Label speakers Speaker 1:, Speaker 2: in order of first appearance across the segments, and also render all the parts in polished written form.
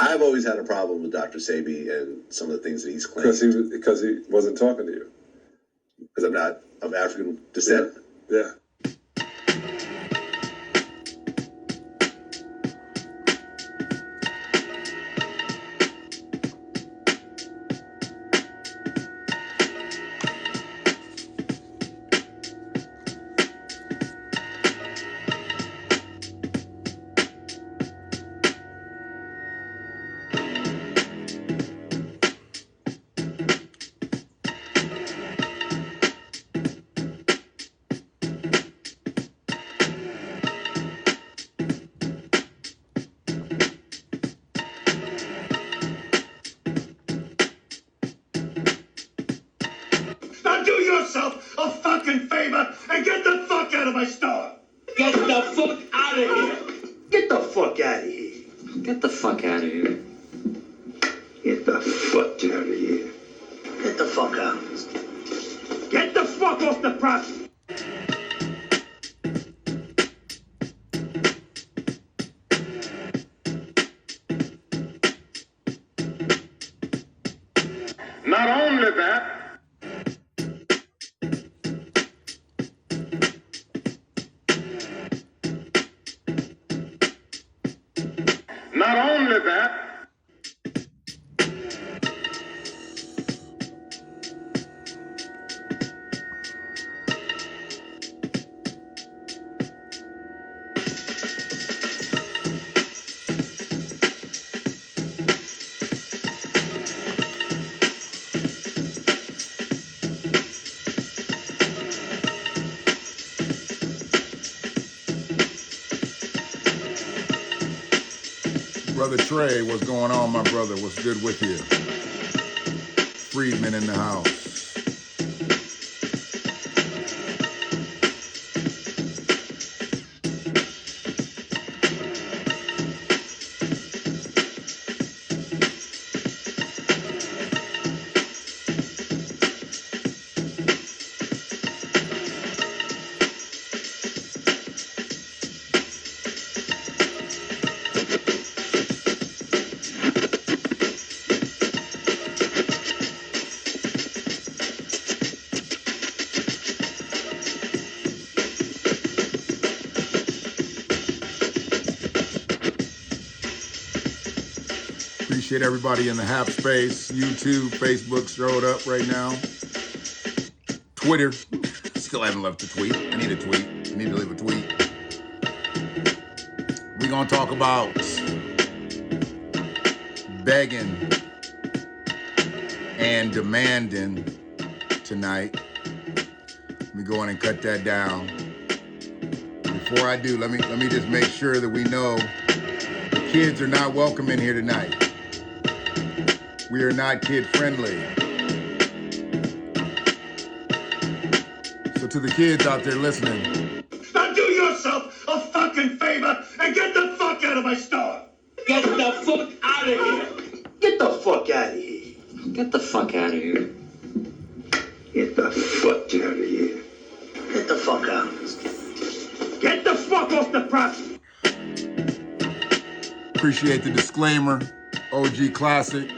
Speaker 1: I've always had a problem with Dr. Sebi and some of the things that he's claimed.
Speaker 2: Because he wasn't talking to you.
Speaker 1: Because I'm not of African descent.
Speaker 2: Yeah.
Speaker 3: Now do yourself a fucking favor and get the fuck out of my store. Get the fuck out of here. Get the fuck out of here.
Speaker 4: Get the fuck out of here.
Speaker 3: Get the fuck out of here. Get the fuck out. Get the fuck off the press.
Speaker 5: Not only that,
Speaker 6: Brother Trey, what's going on, my brother? What's good with you? Freedman in the house. Appreciate everybody in the Hap space. YouTube, Facebook showed up right now. Twitter, still haven't left a tweet. I need a tweet. I need to leave a tweet. We're gonna talk about begging and demanding tonight. Let me go in and cut that down. Before I do, let me just make sure that we know the kids are not welcome in here tonight. We are not kid-friendly. So to the kids out there listening,
Speaker 3: now do yourself a fucking favor and get the fuck out of my store. Get the fuck out of here. Get the fuck out of here.
Speaker 4: Get the fuck out of here.
Speaker 3: Get the fuck out of here. Get the fuck out. Get the fuck off the press.
Speaker 6: appreciate the disclaimer. OG Classic.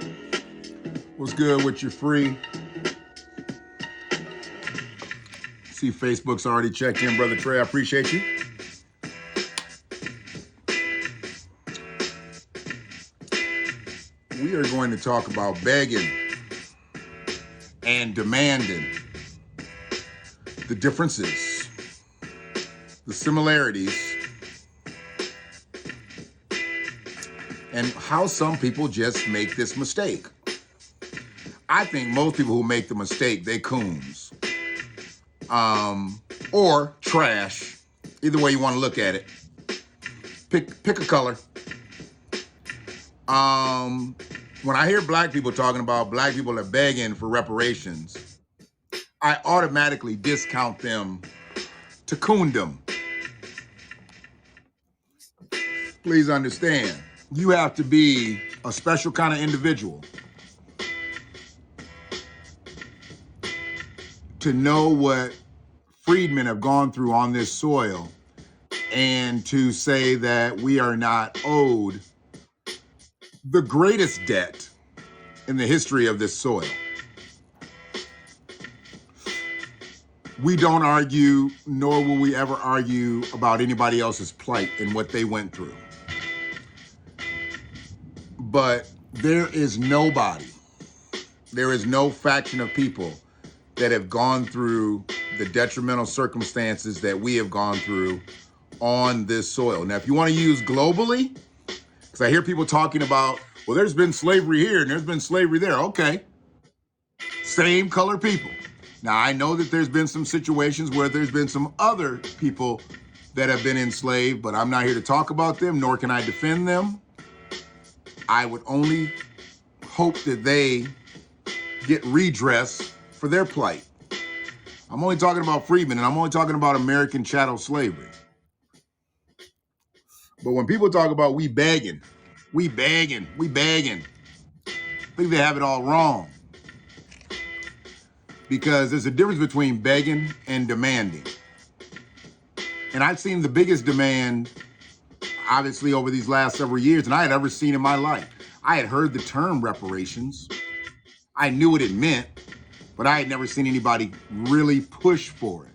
Speaker 6: What's good with your free? See, Facebook's already checked in, Brother Trey. I appreciate you. We are going to talk about begging and demanding, the differences, the similarities, and how some people just make this mistake. I think most people who make the mistake, they coons. Or trash. Either way you want to look at it. Pick a color. When I hear black people talking about black people are begging for reparations, I automatically discount them to coondom. Please understand, you have to be a special kind of individual to know what freedmen have gone through on this soil and to say that we are not owed the greatest debt in the history of this soil. We don't argue, nor will we ever argue about anybody else's plight and what they went through. But there is nobody, there is no faction of people that have gone through the detrimental circumstances that we have gone through on this soil. Now, if you want to use globally, because I hear people talking about, well, there's been slavery here and there's been slavery there. Okay. Same color people. Now, I know that there's been some situations where there's been some other people that have been enslaved, but I'm not here to talk about them, nor can I defend them. I would only hope that they get redress for their plight. I'm only talking about freedmen, and I'm only talking about American chattel slavery. But when people talk about we begging, I think they have it all wrong. Because there's a difference between begging and demanding. And I've seen the biggest demand, obviously, over these last several years than I had ever seen in my life. I had heard the term reparations. I knew what it meant, but I had never seen anybody really push for it.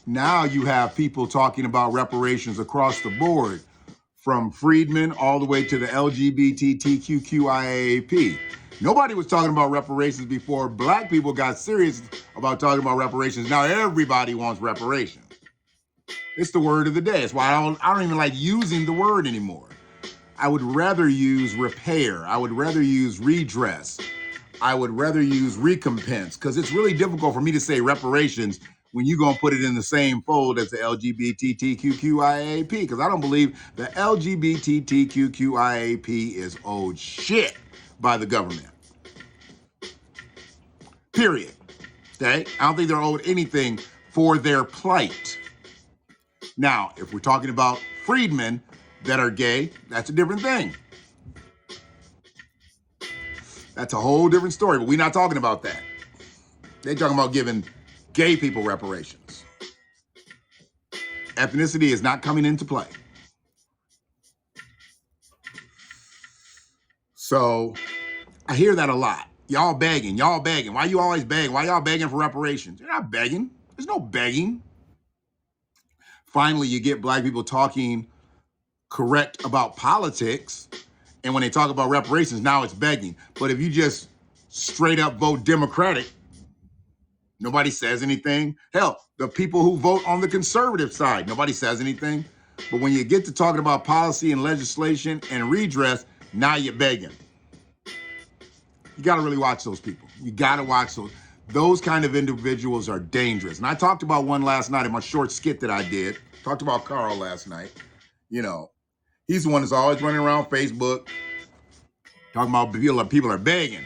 Speaker 6: Now you have people talking about reparations across the board, from freedmen all the way to the LGBTQIAP. Nobody was talking about reparations before black people got serious about talking about reparations. Now everybody wants reparations. It's the word of the day. It's why I don't even like using the word anymore. I would rather use repair. I would rather use redress. I would rather use recompense, because it's really difficult for me to say reparations when you're going to put it in the same fold as the LGBTQIAP, because I don't believe the LGBTQIAP is owed shit by the government. Period. Okay? I don't think they're owed anything for their plight. Now, if we're talking about freedmen that are gay, that's a different thing. That's a whole different story, but we're not talking about that. They're talking about giving gay people reparations. Ethnicity is not coming into play. So I hear that a lot. Y'all begging. Why you always begging? Why y'all begging for reparations? You're not begging. There's no begging. Finally, you get black people talking correct about politics, and when they talk about reparations, now it's begging. But if you just straight up vote Democratic, nobody says anything. Hell, the people who vote on the conservative side, nobody says anything. But when you get to talking about policy and legislation and redress, now you're begging. You got to really watch those people. You got to watch those. Those kind of individuals are dangerous. And I talked about one last night in my short skit that I did. Talked about Carl last night. You know, he's the one that's always running around Facebook talking about people are begging.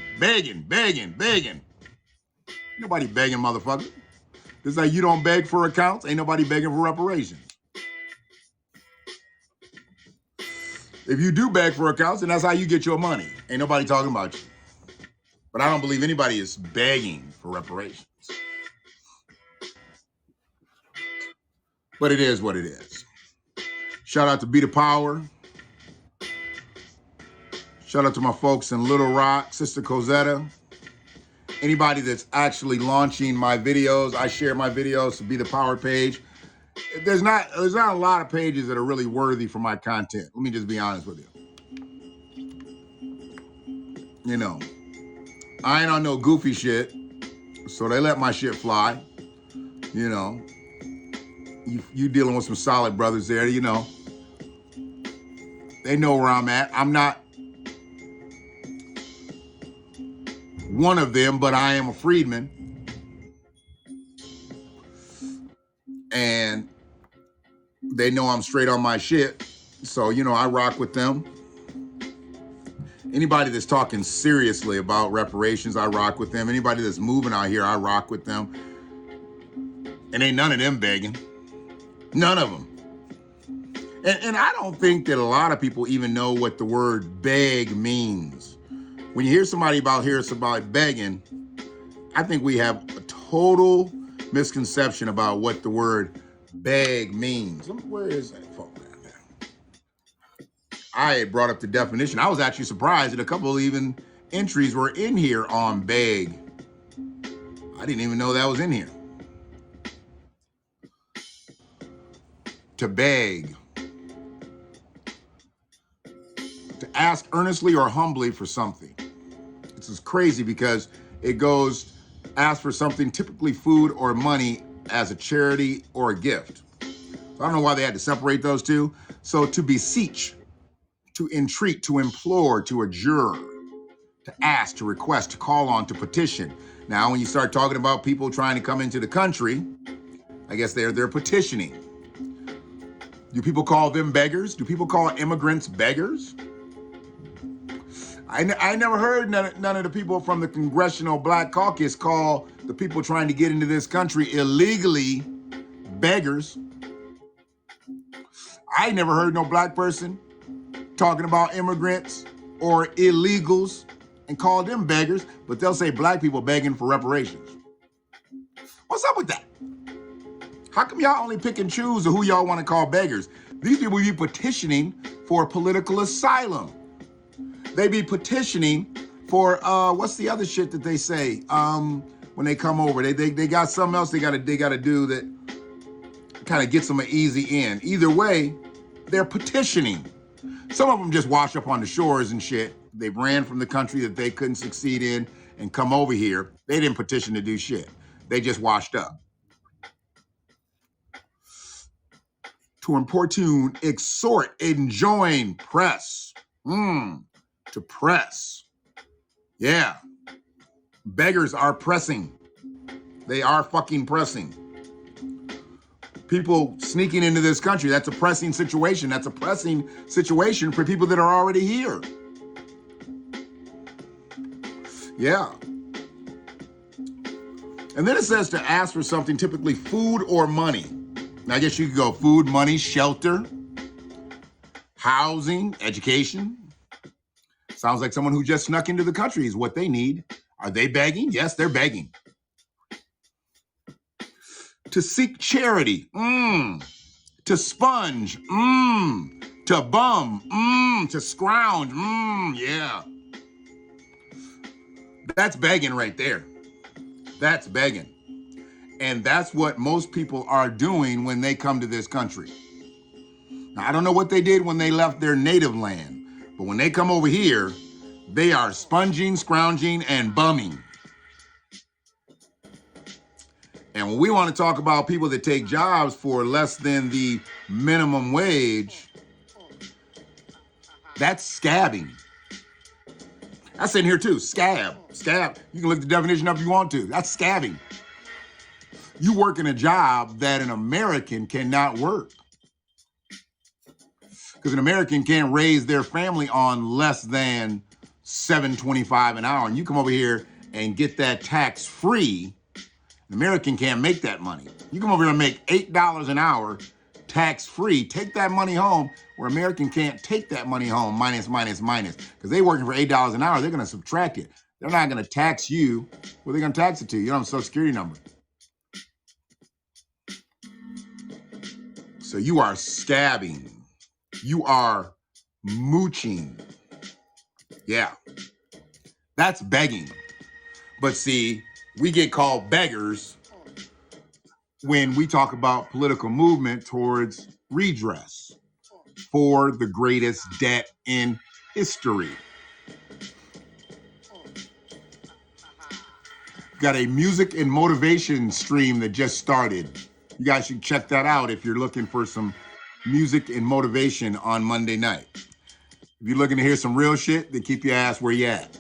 Speaker 6: Nobody begging, motherfucker. It's like you don't beg for accounts. Ain't nobody begging for reparations. If you do beg for accounts, then that's how you get your money. Ain't nobody talking about you. But I don't believe anybody is begging for reparations. But it is what it is. Shout out to Be the Power. Shout out to my folks in Little Rock, Sister Cosetta. Anybody that's actually launching my videos, I share my videos to Be the Power page. There's not a lot of pages that are really worthy for my content. Let me just be honest with you. You know, I ain't on no goofy shit, so they let my shit fly. You know, you dealing with some solid brothers there, you know. They know where I'm at. I'm not one of them, but I am a freedman. And they know I'm straight on my shit. So, you know, I rock with them. Anybody that's talking seriously about reparations, I rock with them. Anybody that's moving out here, I rock with them. And ain't none of them begging. None of them. And I don't think that a lot of people even know what the word beg means. When you hear somebody about begging, I think we have a total misconception about what the word beg means. Where is that phone? I brought up the definition. I was actually surprised that a couple of even entries were in here on beg. I didn't even know that was in here. To beg. To ask earnestly or humbly for something. This is crazy because it goes ask for something, typically food or money, as a charity or a gift. So I don't know why they had to separate those two. So to beseech, to entreat, to implore, to adjure, to ask, to request, to call on, to petition. Now, when you start talking about people trying to come into the country, I guess they're petitioning. Do people call them beggars? Do people call immigrants beggars? I never heard none of the people from the Congressional Black Caucus call the people trying to get into this country illegally beggars. I never heard no black person talking about immigrants or illegals and call them beggars, but they'll say black people begging for reparations. What's up with that? How come y'all only pick and choose who y'all want to call beggars? These people be petitioning for political asylum. They be petitioning for, what's the other shit that they say when they come over? They got something else they gotta do that kind of gets them an easy in. Either way, they're petitioning. Some of them just wash up on the shores and shit. They ran from the country that they couldn't succeed in and come over here. They didn't petition to do shit. They just washed up. To importune, exhort, enjoin, press. To press. Yeah. Beggars are pressing. They are fucking pressing. People sneaking into this country, that's a pressing situation. That's a pressing situation for people that are already here. Yeah. And then it says to ask for something, typically food or money. Now, I guess you could go food, money, shelter, housing, education. Sounds like someone who just snuck into the country is what they need. Are they begging? Yes, they're begging. To seek charity, to sponge, to bum, to scrounge, yeah. That's begging right there. That's begging. And that's what most people are doing when they come to this country. Now, I don't know what they did when they left their native land, but when they come over here, they are sponging, scrounging, and bumming. And when we want to talk about people that take jobs for less than the minimum wage, that's scabbing. That's in here too, scab. Scab, you can look the definition up if you want to. That's scabbing. You work in a job that an American cannot work. Because an American can't raise their family on less than $7.25 an hour. And you come over here and get that tax-free. An American can't make that money. You come over here and make $8 an hour tax-free. Take that money home, where American can't take that money home, minus. Because they working for $8 an hour, they're going to subtract it. They're not going to tax you. What are they going to tax it to? You don't have a Social Security number. So you are scabbing. You are mooching. Yeah. That's begging. But see, we get called beggars when we talk about political movement towards redress for the greatest debt in history. Got a music and motivation stream that just started. You guys should check that out if you're looking for some music and motivation on Monday night. If you're looking to hear some real shit, then keep your ass where you at.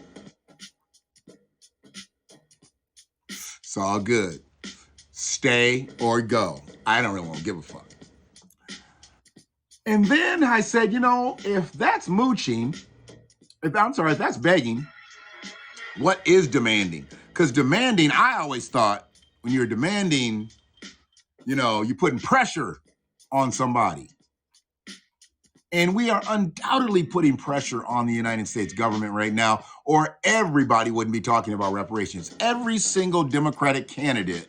Speaker 6: It's all good. Stay or go. I don't really want to give a fuck. And then I said, if that's mooching, if that's begging, what is demanding? Because demanding, I always thought when you're demanding, you're putting pressure on somebody. And we are undoubtedly putting pressure on the United States government right now, or everybody wouldn't be talking about reparations. Every single Democratic candidate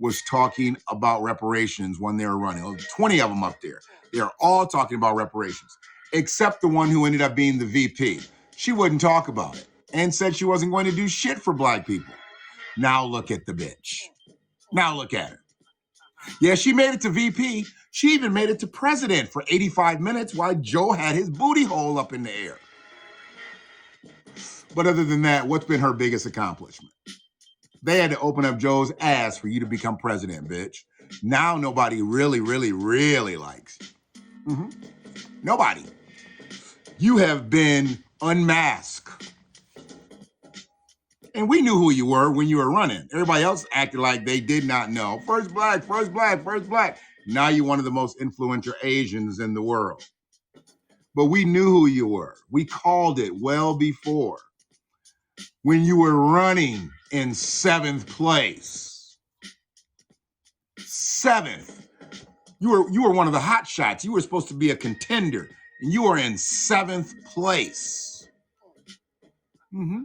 Speaker 6: was talking about reparations when they were running. There were 20 of them up there. They're all talking about reparations, except the one who ended up being the VP. She wouldn't talk about it and said she wasn't going to do shit for black people. Now look at the bitch. Now look at her. Yeah, she made it to VP. She even made it to president for 85 minutes while Joe had his booty hole up in the air. But other than that, what's been her biggest accomplishment? They had to open up Joe's ass for you to become president, bitch. Now nobody really, really, really likes you. Mm-hmm. Nobody. You have been unmasked. And we knew who you were when you were running. Everybody else acted like they did not know. First black, first black, first black. Now you're one of the most influential Asians in the world. But we knew who you were. We called it well before. When you were running in 7th place. 7th. You were one of the hot shots. You were supposed to be a contender. And you were in 7th place. Mm-hmm.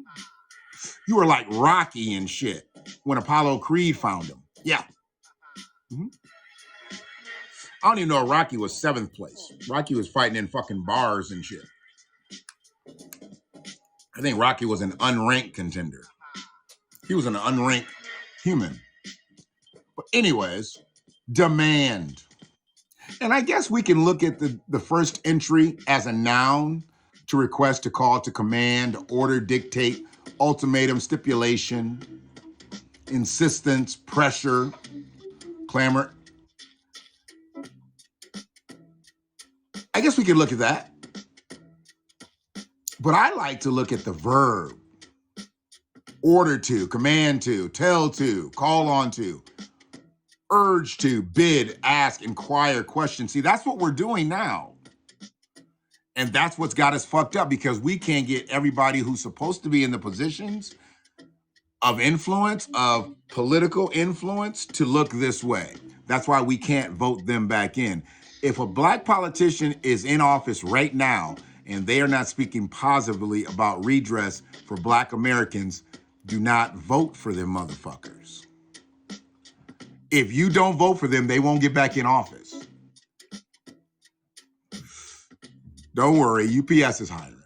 Speaker 6: You were like Rocky and shit when Apollo Creed found him. Yeah. Mm-hmm. I don't even know if Rocky was 7th place. Rocky was fighting in fucking bars and shit. I think Rocky was an unranked contender. He was an unranked human. But anyways, demand. And I guess we can look at the first entry as a noun to request, to call, to command, order, dictate, ultimatum, stipulation, insistence, pressure, clamor. I guess we could look at that. But I like to look at the verb. Order to, command to, tell to, call on to, urge to, bid, ask, inquire, question. See, that's what we're doing now. And that's what's got us fucked up, because we can't get everybody who's supposed to be in the positions of influence, of political influence, to look this way. That's why we can't vote them back in. If a black politician is in office right now and they are not speaking positively about redress for black Americans, do not vote for them motherfuckers. If you don't vote for them, they won't get back in office. Don't worry, UPS is hiring.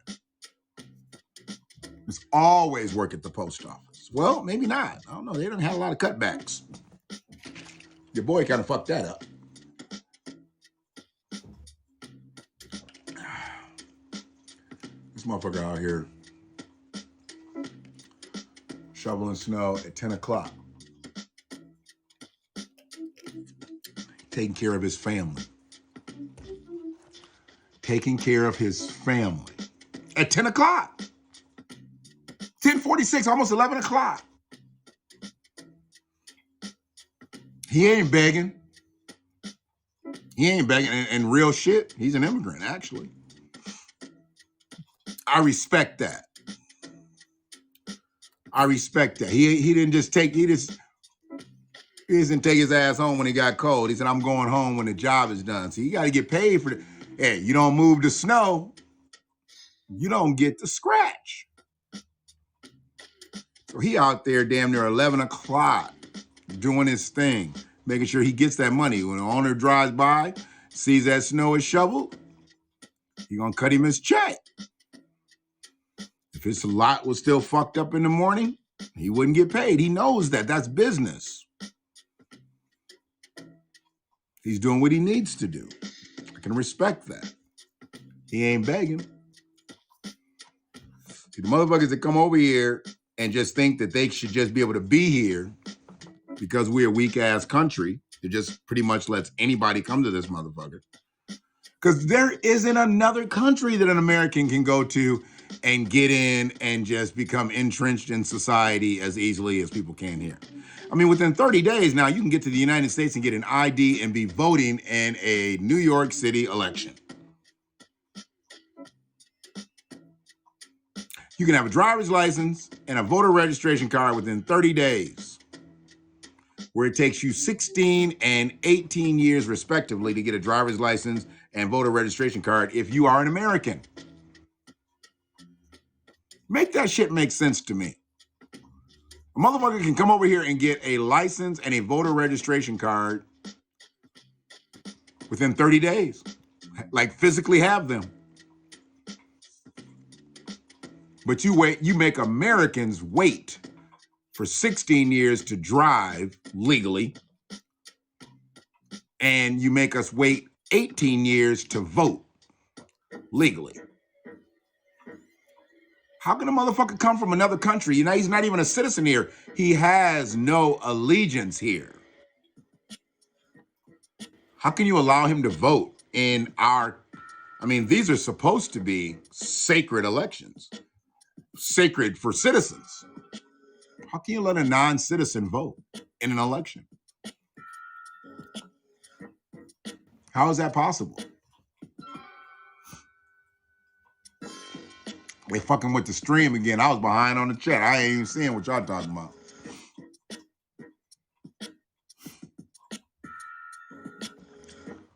Speaker 6: It's always work at the post office. Well, maybe not. I don't know. They didn't have a lot of cutbacks. Your boy kind of fucked that up. This motherfucker out here shoveling snow at 10 o'clock. Taking care of his family. Taking care of his family. At 10 o'clock. 10:46, almost 11 o'clock. He ain't begging. He ain't begging. And real shit, he's an immigrant, actually. I respect that. I respect that. He didn't just take, he doesn't take his ass home when he got cold. He said, I'm going home when the job is done. So you got to get paid for it. Hey, you don't move the snow, you don't get the scratch. So he out there damn near 11 o'clock doing his thing, making sure he gets that money. When the owner drives by, sees that snow is shoveled, he gonna cut him his check. If his lot was still fucked up in the morning, he wouldn't get paid. He knows that. That's business. He's doing what he needs to do. I can respect that. He ain't begging. See, the motherfuckers that come over here and just think that they should just be able to be here because we're a weak-ass country, it just pretty much lets anybody come to this motherfucker. Because there isn't another country that an American can go to and get in and just become entrenched in society as easily as people can here. I mean, within 30 days now, you can get to the United States and get an ID and be voting in a New York City election. You can have a driver's license and a voter registration card within 30 days, where it takes you 16 and 18 years respectively to get a driver's license and voter registration card if you are an American. Make that shit make sense to me. A motherfucker can come over here and get a license and a voter registration card within 30 days. Like physically have them. But you make Americans wait for 16 years to drive legally, and you make us wait 18 years to vote legally. How can a motherfucker come from another country? You know, he's not even a citizen here. He has no allegiance here. How can you allow him to vote in our, I mean, these are supposed to be sacred elections, sacred for citizens. How can you let a non-citizen vote in an election? How is that possible? They fucking with the stream again. I was behind on the chat. I ain't even seeing what y'all talking about.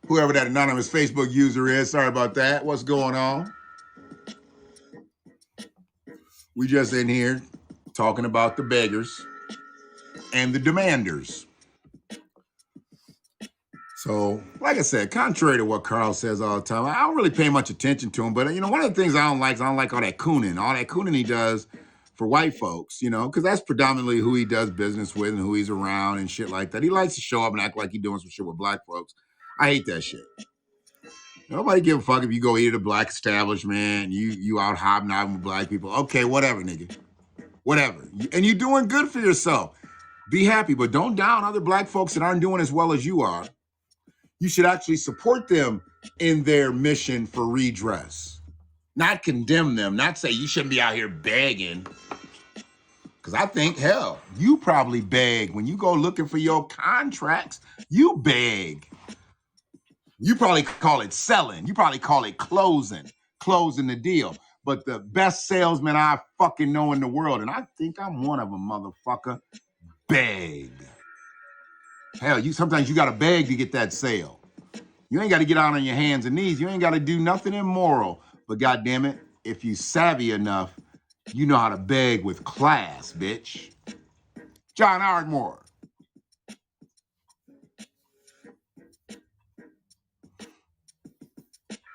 Speaker 6: Whoever that anonymous Facebook user is, sorry about that. What's going on? We just in here talking about the beggars and the demanders. So, like I said, contrary to what Carl says all the time, I don't really pay much attention to him. But, you know, one of the things I don't like is I don't like all that cooning he does for white folks, you know, because that's predominantly who he does business with and who he's around and shit like that. He likes to show up and act like he's doing some shit with black folks. I hate that shit. Nobody give a fuck if you go eat at a black establishment, you out hobnobbing with black people. Okay, whatever, nigga. Whatever. And you're doing good for yourself. Be happy, but don't down other black folks that aren't doing as well as you are. You should actually support them in their mission for redress. Not condemn them, not say you shouldn't be out here begging. Because I think, hell, you probably beg. When you go looking for your contracts, you beg. You probably call it selling. You probably call it closing the deal. But the best salesman I fucking know in the world, and I think I'm one of them, motherfucker, beg. Hell, sometimes you gotta beg to get that sale. You ain't gotta get out on your hands and knees. You ain't gotta do nothing immoral. But goddamn it, if you savvy enough, you know how to beg with class, bitch. John Ardmore.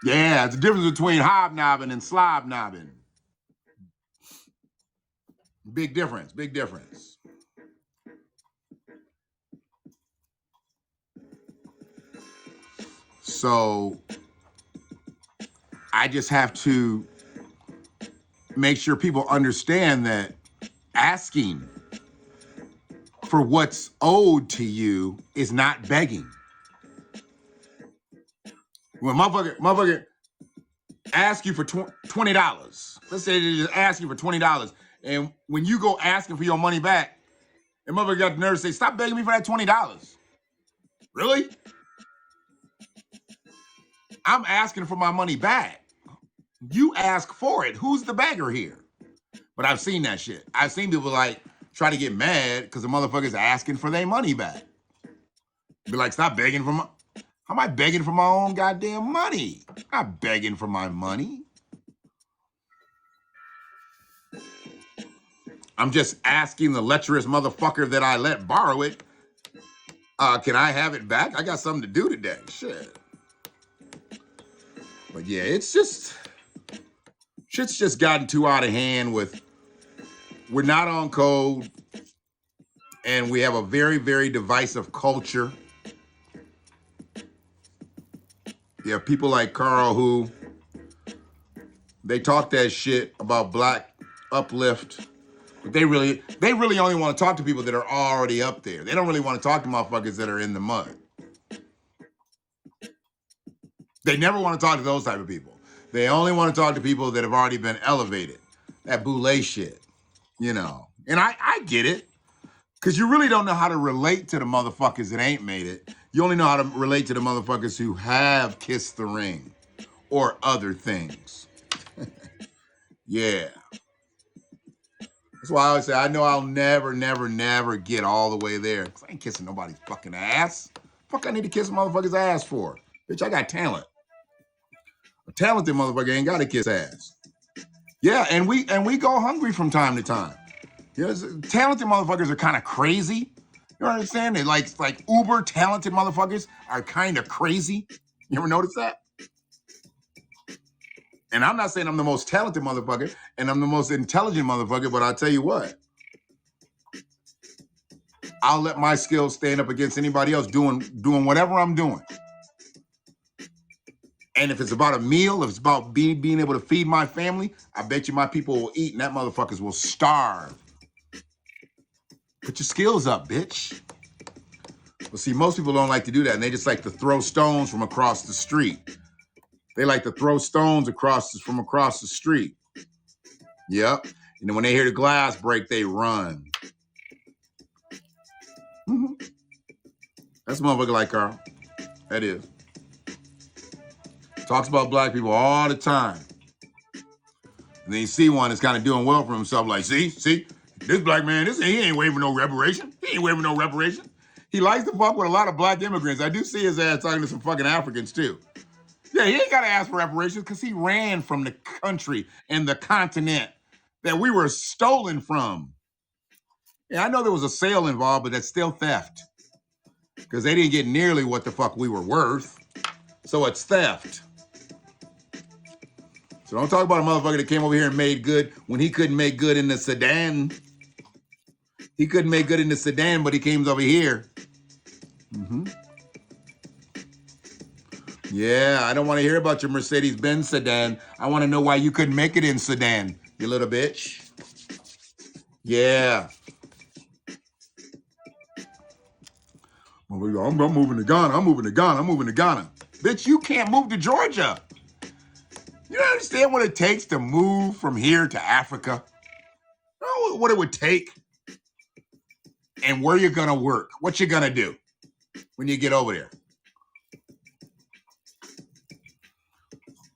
Speaker 6: Yeah, it's the difference between hobnobbing and slobnobbing. Big difference, big difference. So I just have to make sure people understand that asking for what's owed to you is not begging. When motherfucker ask you for $20, let's say they just ask you for $20, and when you go asking for your money back, and motherfucker got the nerve to say, stop begging me for that $20. Really? I'm asking for my money back. You ask for it. Who's the beggar here? But I've seen that shit. I've seen people like try to get mad because the motherfucker's asking for their money back. Be like, stop begging for my... How am I begging for my own goddamn money? I'm not begging for my money. I'm just asking the lecherous motherfucker that I let borrow it, can I have it back? I got something to do today. Shit. But yeah, it's just... Shit's just gotten too out of hand with... We're not on code, and we have a very, very divisive culture. You have people like Carl who, they talk that shit about black uplift, but they really only want to talk to people that are already up there. They don't really want to talk to motherfuckers that are in the mud. They never want to talk to those type of people. They only want to talk to people that have already been elevated. That boule shit, you know. And I get it, because you really don't know how to relate to the motherfuckers that ain't made it. You only know how to relate to the motherfuckers who have kissed the ring or other things. Yeah. That's why I always say, I know I'll never, never, never get all the way there. Because I ain't kissing nobody's fucking ass. Fuck I need to kiss a motherfucker's ass for? Bitch, I got talent. A talented motherfucker ain't got to kiss ass. Yeah, and we go hungry from time to time. You know, talented motherfuckers are kind of crazy. You understand? They like uber talented motherfuckers are kind of crazy. You ever notice that? And I'm not saying I'm the most talented motherfucker and I'm the most intelligent motherfucker, but I'll tell you what. I'll let my skills stand up against anybody else doing whatever I'm doing. And if it's about a meal, if it's about being able to feed my family, I bet you my people will eat and that motherfuckers will starve. Put your skills up, bitch. Well, see, most people don't like to do that, and they just like to throw stones from across the street. They like to throw stones from across the street. Yep. And then when they hear the glass break, they run. Mm-hmm. That's a motherfucker like Carl. That is. Talks about black people all the time. And then you see one that's kind of doing well for himself, like, see, this black man, he ain't waving no reparation. He ain't waving no reparation. He likes to fuck with a lot of black immigrants. I do see his ass talking to some fucking Africans, too. Yeah, he ain't got to ask for reparations because he ran from the country and the continent that we were stolen from. Yeah, I know there was a sale involved, but that's still theft. Because they didn't get nearly what the fuck we were worth. So it's theft. So don't talk about a motherfucker that came over here and made good when he couldn't make good in the Sudan. He couldn't make good in the Sudan, but he came over here. Mm-hmm. Yeah, I don't want to hear about your Mercedes-Benz sedan. I want to know why you couldn't make it in Sudan, you little bitch. Yeah. I'm moving to Ghana. I'm moving to Ghana. Bitch, you can't move to Georgia. You don't understand what it takes to move from here to Africa? You know what it would take? And where you're going to work. What you're going to do when you get over there.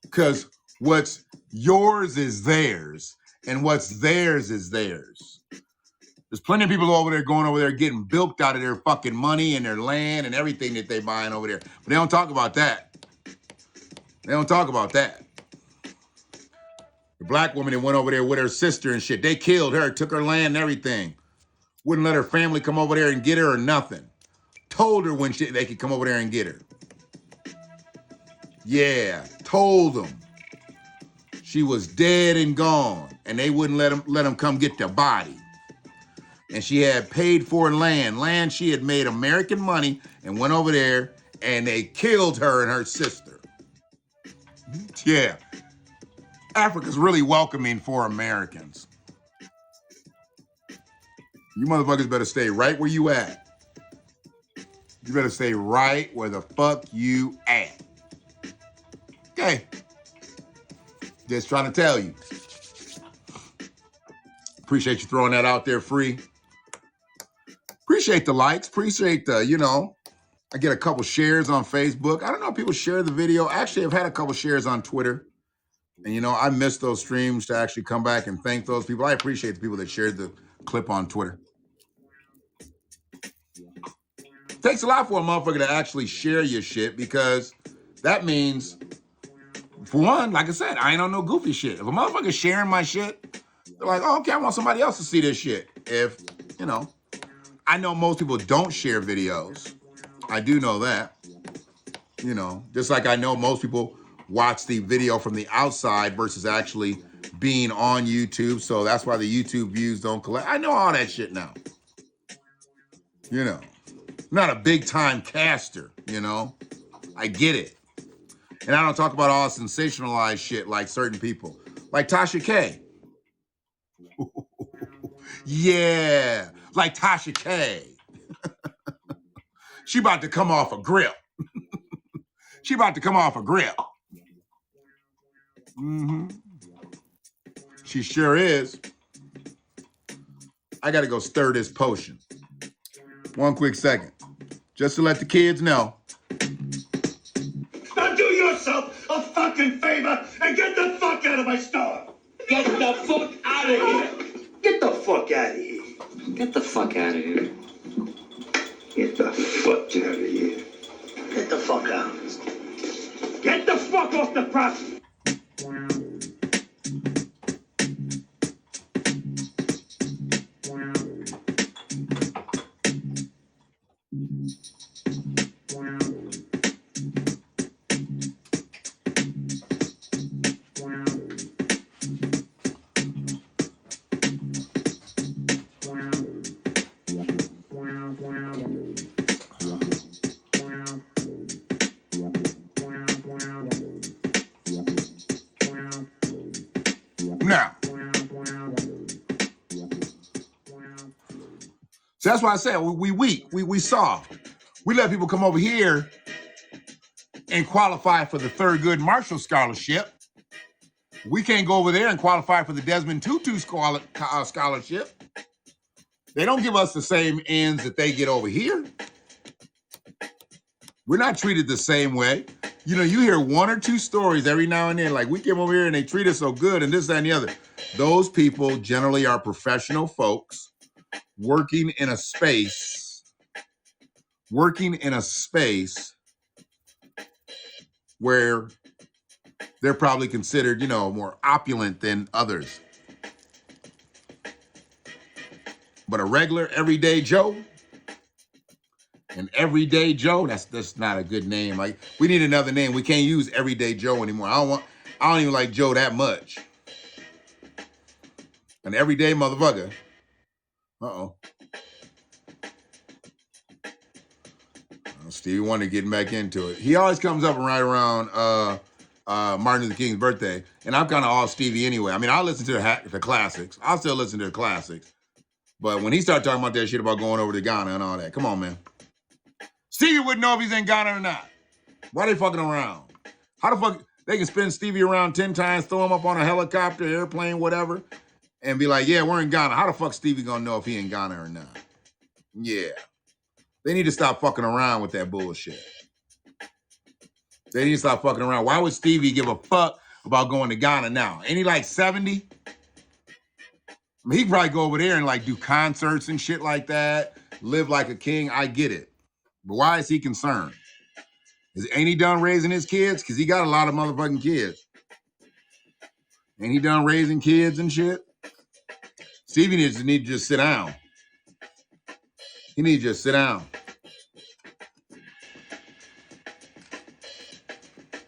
Speaker 6: Because what's yours is theirs. And what's theirs is theirs. There's plenty of people over there going over there getting bilked out of their fucking money and their land and everything that they buying over there. But they don't talk about that. They don't talk about that. The black woman that went over there with her sister and shit, they killed her, took her land and everything. Wouldn't let her family come over there and get her or nothing. Told her when they could come over there and get her. Yeah, told them. She was dead and gone, and they wouldn't let them come get the body. And she had paid for land she had made American money, and went over there, and they killed her and her sister. Yeah. Africa's really welcoming for Americans. You motherfuckers better stay right where you at. You better stay right where the fuck you at. Okay. Just trying to tell you. Appreciate you throwing that out there, Free. Appreciate the likes. Appreciate the, I get a couple shares on Facebook. I don't know if people share the video. Actually, I've had a couple shares on Twitter. And, I miss those streams to actually come back and thank those people. I appreciate the people that shared the clip on Twitter. It takes a lot for a motherfucker to actually share your shit because that means, for one, like I said, I ain't on no goofy shit. If a motherfucker's sharing my shit, they're like, oh, okay, I want somebody else to see this shit. If, I know most people don't share videos. I do know that. Just like I know most people watch the video from the outside versus actually being on YouTube. So that's why the YouTube views don't collect. I know all that shit now. Not a big time caster, I get it. And I don't talk about all sensationalized shit like certain people. Like Tasha K. Yeah, like Tasha K. She about to come off a grill. She about to come off a grill. Mm-hmm. She sure is. I got to go stir this potion. One quick second. Just to let the kids know.
Speaker 3: Now do yourself a fucking favor and get the fuck out of my store. Get the fuck out of here. Get the fuck out of here.
Speaker 4: Get the fuck out of here.
Speaker 3: Get the fuck out of here. Get the fuck out. Get the fuck off the property.
Speaker 6: Now, so that's why I said we weak, we soft. We let people come over here and qualify for the Thurgood Marshall Scholarship. We can't go over there and qualify for the Desmond Tutu Scholarship. They don't give us the same ends that they get over here. We're not treated the same way. You know, you hear one or two stories every now and then, like we came over here and they treat us so good and this, that, and the other. Those people generally are professional folks working in a space where they're probably considered, you know, more opulent than others. But a regular everyday Joe, that's not a good name. Like, we need another name. We can't use everyday Joe anymore. I don't even like Joe that much. An everyday motherfucker. Uh-oh. Stevie Wonder getting back into it. He always comes up right around Martin Luther King's birthday, and I'm kind of all Stevie anyway. I mean, I'll listen to the classics. I'll still listen to the classics. But when he started talking about that shit about going over to Ghana and all that, come on, man. Stevie wouldn't know if he's in Ghana or not. Why they fucking around? How the fuck they can spin Stevie around 10 times, throw him up on a helicopter, airplane, whatever, and be like, yeah, we're in Ghana. How the fuck Stevie gonna know if he in Ghana or not? Yeah. They need to stop fucking around with that bullshit. They need to stop fucking around. Why would Stevie give a fuck about going to Ghana now? Ain't he like 70? I mean, he could probably go over there and like do concerts and shit like that, live like a king. I get it. But why is he concerned? Ain't he done raising his kids? Because he got a lot of motherfucking kids. Ain't he done raising kids and shit? Stevie needs to just sit down. He needs to just sit down.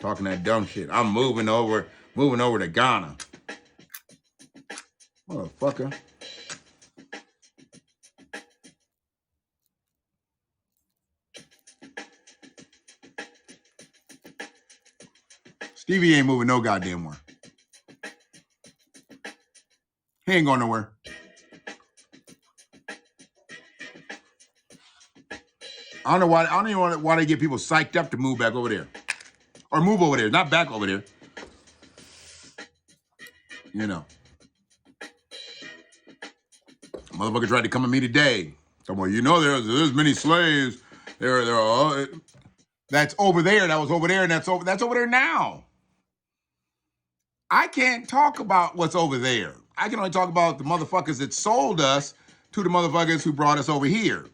Speaker 6: Talking that dumb shit. I'm moving over to Ghana. Motherfucker. Stevie ain't moving no goddamn where. He ain't going nowhere. I don't even know why they get people psyched up to move back over there. Or move over there, not back over there. You know. Motherfucker tried to come at me today. Well, you know, there's many slaves. There are. That's over there. That was over there, and that's over there now. I can't talk about what's over there. I can only talk about the motherfuckers that sold us to the motherfuckers who brought us over here.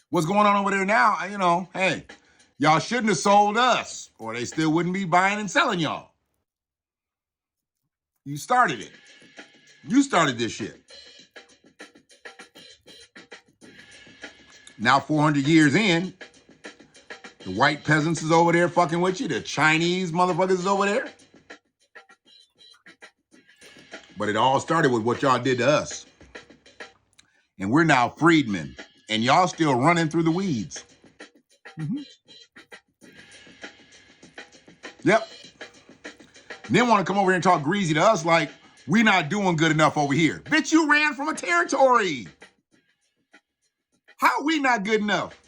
Speaker 6: What's going on over there now? You know, hey, y'all shouldn't have sold us, or they still wouldn't be buying and selling y'all. You started it. You started this shit. Now 400 years in, the white peasants is over there fucking with you. The Chinese motherfuckers is over there. But it all started with what y'all did to us. And we're now freedmen. And y'all still running through the weeds. Mm-hmm. Yep. And then want to come over here and talk greasy to us like we not doing good enough over here. Bitch, you ran from a territory. How are we not good enough?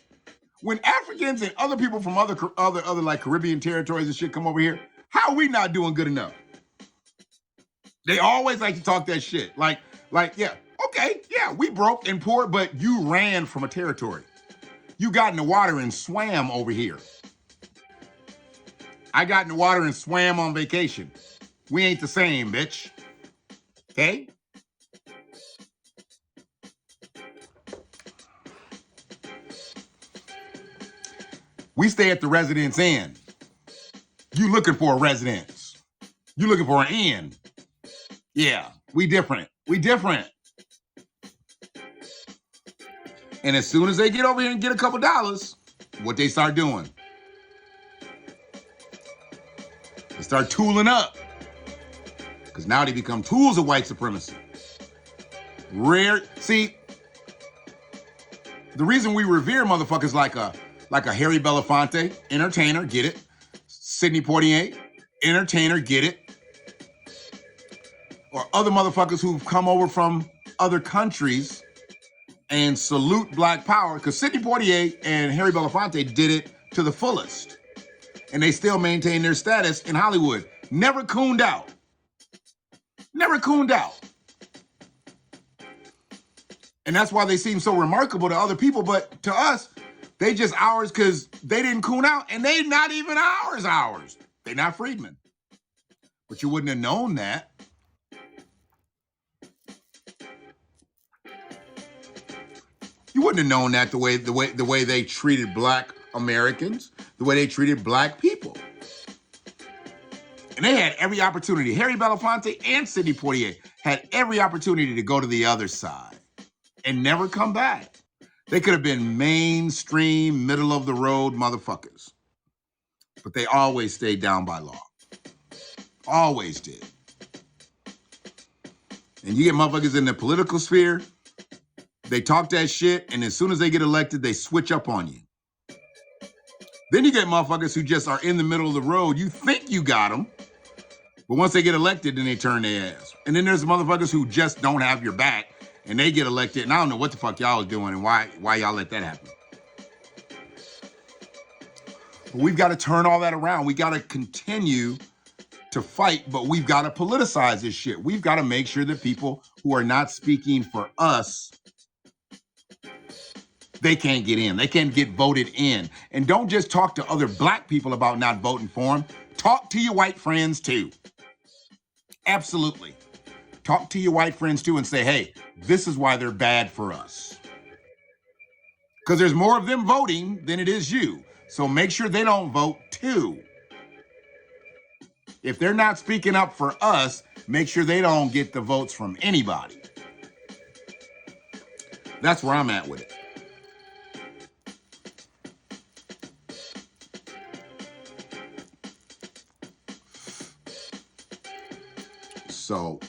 Speaker 6: When Africans and other people from other like Caribbean territories and shit come over here, how are we not doing good enough? They always like to talk that shit. Like, yeah, okay, yeah, we broke and poor, but you ran from a territory. You got in the water and swam over here. I got in the water and swam on vacation. We ain't the same, bitch. Okay? We stay at the Residence Inn. You looking for a residence. You looking for an inn. Yeah, we different. We different. And as soon as they get over here and get a couple dollars, what they start doing? They start tooling up. Because now they become tools of white supremacy. See, the reason we revere motherfuckers like a Harry Belafonte, entertainer, get it? Sidney Poitier, entertainer, get it? Or other motherfuckers who've come over from other countries and salute black power, because Sidney Poitier and Harry Belafonte did it to the fullest. And they still maintain their status in Hollywood. Never cooned out. Never cooned out. And that's why they seem so remarkable to other people, but to us, they just ours because they didn't coon out, and they not even ours. They not freedmen. But you wouldn't have known that. You wouldn't have known that the way they treated black Americans, the way they treated black people. And they had every opportunity. Harry Belafonte and Sidney Poitier had every opportunity to go to the other side and never come back. They could have been mainstream, middle of the road motherfuckers. But they always stayed down by law. Always did. And you get motherfuckers in the political sphere, they talk that shit, and as soon as they get elected, they switch up on you. Then you get motherfuckers who just are in the middle of the road. You think you got them, but once they get elected, then they turn their ass. And then there's motherfuckers who just don't have your back, and they get elected, and I don't know what the fuck y'all was doing and why y'all let that happen. But we've got to turn all that around. We got to continue to fight, but we've got to politicize this shit. We've got to make sure that people who are not speaking for us, they can't get in. They can't get voted in. And don't just talk to other black people about not voting for them. Talk to your white friends too. Absolutely. Talk to your white friends too and say, hey, this is why they're bad for us. Because there's more of them voting than it is you. So make sure they don't vote too. If they're not speaking up for us, make sure they don't get the votes from anybody. That's where I'm at with it. So,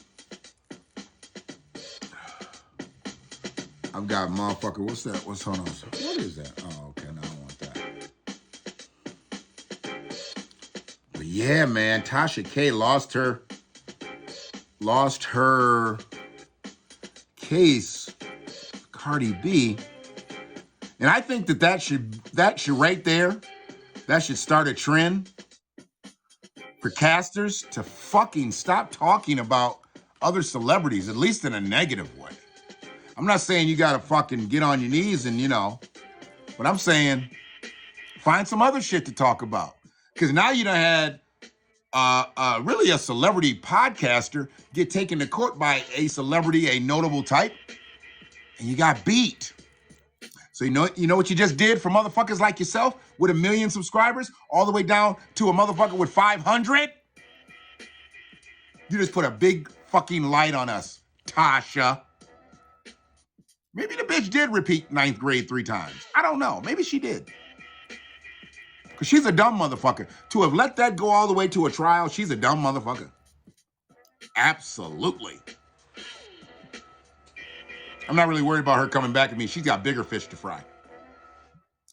Speaker 6: I've got motherfucker, what's that? Hold on. What is that? Oh, okay, no, I don't want that. But yeah, man, Tasha K lost her case, Cardi B. And I think that should right there, that should start a trend for casters to fucking stop talking about other celebrities, at least in a negative way. I'm not saying you gotta fucking get on your knees and, but I'm saying find some other shit to talk about. Because now you done had really a celebrity podcaster get taken to court by a celebrity, a notable type, and you got beat. So you know what you just did for motherfuckers like yourself with 1 million subscribers all the way down to a motherfucker with 500? You just put a big fucking light on us, Tasha. Maybe the bitch did repeat 9th grade 3 times. I don't know. Maybe she did. Because she's a dumb motherfucker. To have let that go all the way to a trial, she's a dumb motherfucker. Absolutely. I'm not really worried about her coming back at me. She's got bigger fish to fry.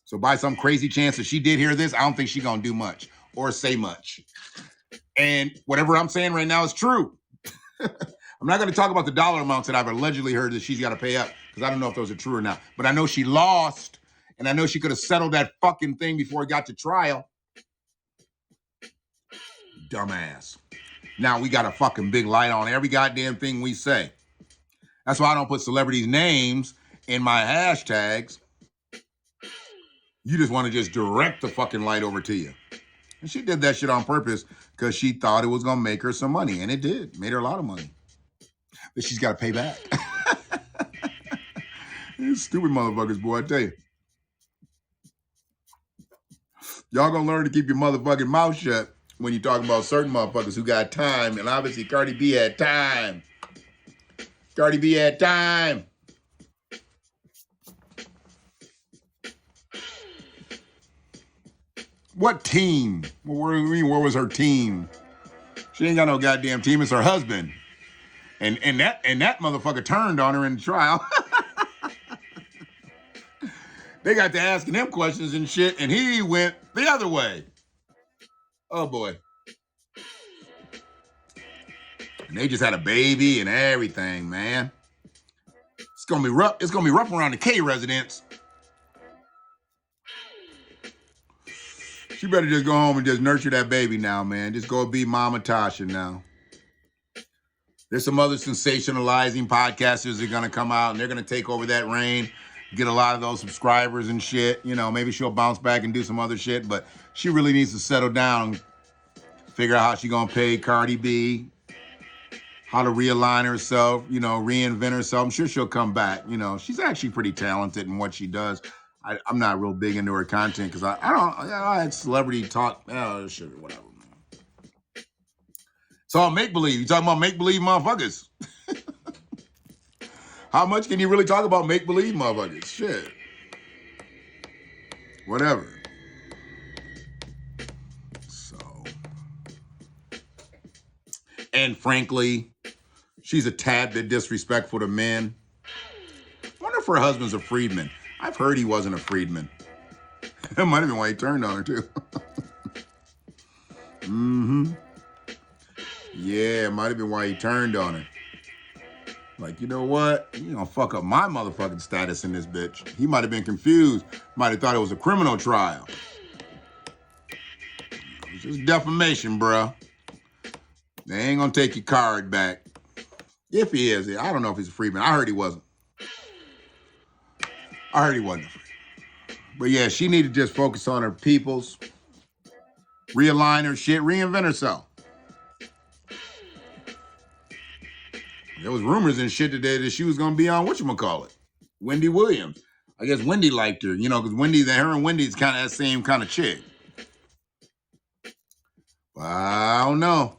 Speaker 6: So by some crazy chance that she did hear this, I don't think she's going to do much or say much. And whatever I'm saying right now is true. I'm not going to talk about the dollar amounts that I've allegedly heard that she's got to pay up, because I don't know if those are true or not. But I know she lost, and I know she could have settled that fucking thing before it got to trial. Dumbass. Now we got a fucking big light on every goddamn thing we say. That's why I don't put celebrities' names in my hashtags. You just want to just direct the fucking light over to you. And she did that shit on purpose because she thought it was going to make her some money. And it did. Made her a lot of money. But she's got to pay back. These stupid motherfuckers, boy, I tell you. Y'all going to learn to keep your motherfucking mouth shut when you're talking about certain motherfuckers who got time. And obviously Cardi B had time. Cardi B had time. What team? Where was her team? She ain't got no goddamn team. It's her husband. And that motherfucker turned on her in the trial. They got to asking him questions and shit, and he went the other way. Oh boy. And they just had a baby and everything, man. It's gonna be rough. It's gonna be rough around the K residence. She better just go home and just nurture that baby now, man. Just go be Mama Tasha now. There's some other sensationalizing podcasters that are gonna come out and they're gonna take over that reign, get a lot of those subscribers and shit. You know, maybe she'll bounce back and do some other shit, but she really needs to settle down, figure out how she gonna pay Cardi B, how to realign herself, you know, reinvent herself. I'm sure she'll come back. You know, she's actually pretty talented in what she does. I'm not real big into her content because I don't, you know, I had celebrity talk, shit, whatever, man. It's all make-believe. You talking about make-believe motherfuckers. How much can you really talk about make-believe motherfuckers? Shit. Whatever. So. And frankly, she's a tad bit disrespectful to men. I wonder if her husband's a freedman. I've heard he wasn't a freedman. That might have been why he turned on her, too. Mm-hmm. Yeah, it might have been why he turned on her. Like, you know what? You gonna fuck up my motherfucking status in this bitch. He might have been confused. Might have thought it was a criminal trial. It's just defamation, bruh. They ain't gonna take your card back. If he is. I don't know if he's a freedman. I heard he wasn't. I heard he wasn't a freedman. But yeah, she needed to just focus on her peoples, realign her shit, reinvent herself. There was rumors and shit today that she was gonna be on whatchamacallit, Wendy Williams. I guess Wendy liked her, you know, because her and Wendy's kind of that same kind of chick. But I don't know.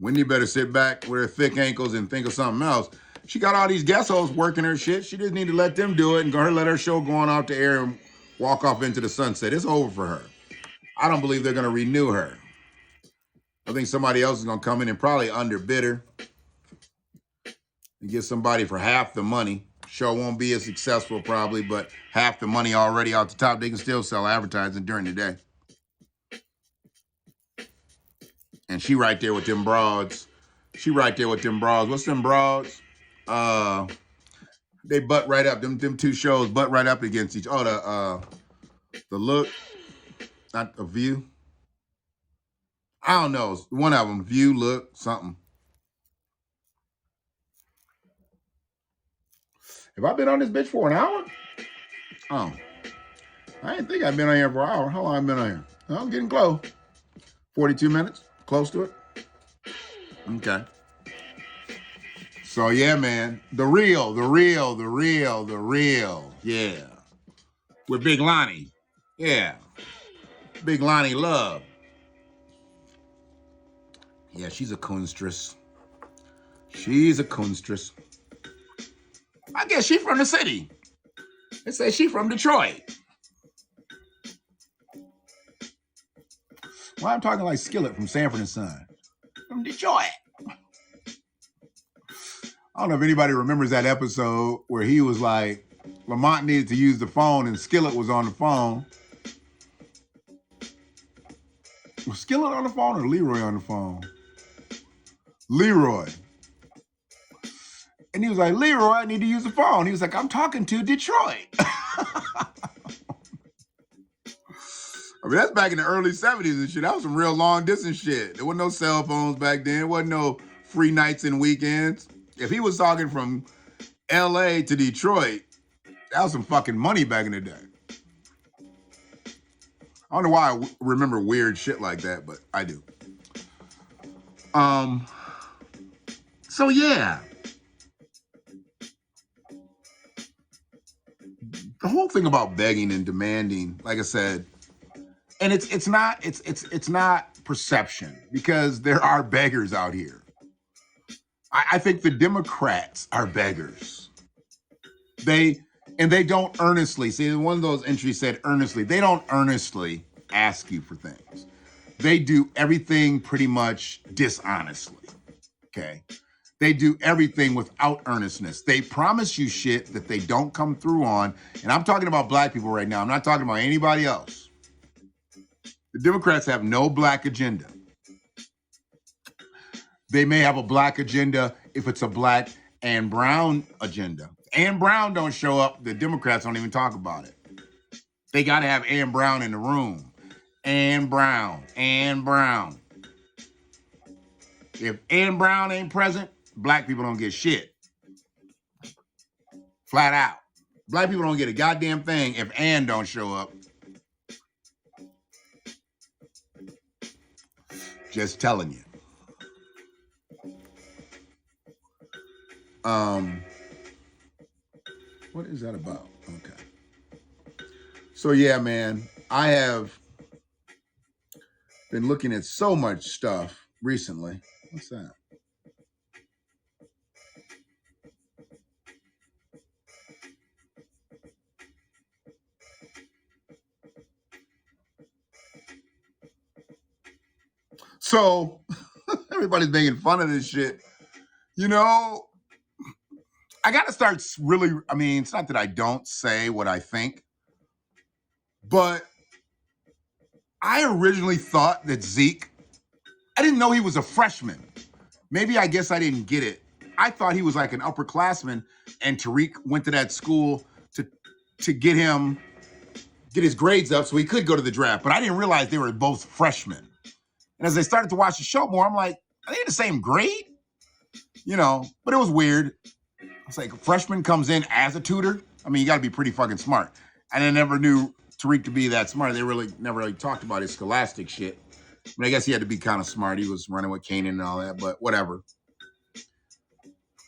Speaker 6: Wendy better sit back with her thick ankles and think of something else. She got all these guest hosts working her shit. She just need to let them do it and let her show go on out the air and walk off into the sunset. It's over for her. I don't believe they're going to renew her. I think somebody else is going to come in and probably underbid her and get somebody for half the money. Show won't be as successful probably, but half the money already out the top. They can still sell advertising during the day. And she right there with them broads. She right there with them broads. What's them broads? They butt right up. Them two shows butt right up against each. Oh, the Look, not The View. I don't know. One of them, View, Look, something. Have I been on this bitch for an hour? Oh, I didn't think I'd been on here for an hour. How long have I been on here? Well, I'm getting close. 42 minutes, close to it. Okay. So yeah, man, the real. Yeah. With Big Lonnie. Yeah. Big Lonnie Love. Yeah, she's a coonstress. She's a coonstress. I guess she's from the city. They say she's from Detroit. Why I'm talking like Skillet from Sanford and Son. From Detroit. I don't know if anybody remembers that episode where he was like, Lamont needed to use the phone and Skillet was on the phone. Was Skillet on the phone or Leroy on the phone? Leroy. And he was like, Leroy, I need to use the phone. He was like, I'm talking to Detroit. I mean, that's back in the early 70s and shit. That was some real long distance shit. There wasn't no cell phones back then. There wasn't no free nights and weekends. If he was talking from LA to Detroit, that was some fucking money back in the day. I don't know why I remember weird shit like that, but I do. So yeah. The whole thing about begging and demanding, like I said, and it's not perception because there are beggars out here. I think the Democrats are beggars. And And they don't earnestly, see, one of those entries said earnestly. They don't earnestly ask you for things. They do everything pretty much dishonestly, okay? They do everything without earnestness. They promise you shit that they don't come through on. And I'm talking about black people right now. I'm not talking about anybody else. The Democrats have no black agenda. They may have a black agenda if it's a black and brown agenda. Ann Brown don't show up, the Democrats don't even talk about it. They got to have Ann Brown in the room. Ann Brown. If Ann Brown ain't present, black people don't get shit. Flat out. Black people don't get a goddamn thing if Ann don't show up. Just telling you. What is that about? Okay. So yeah, man, I have been looking at so much stuff recently. What's that? So everybody's making fun of this shit. You know, I got to start really, I mean, it's not that I don't say what I think, but I originally thought that Zeke, I didn't know he was a freshman. Maybe I guess I didn't get it. I thought he was like an upperclassman, and Tariq went to that school to get his grades up so he could go to the draft. But I didn't realize they were both freshmen. And as I started to watch the show more, I'm like, are they in the same grade? You know, but it was weird. It's like a freshman comes in as a tutor. I mean, you got to be pretty fucking smart. And I never knew Tariq to be that smart. They never really talked about his scholastic shit. But I guess he had to be kind of smart. He was running with Kanan and all that, but whatever.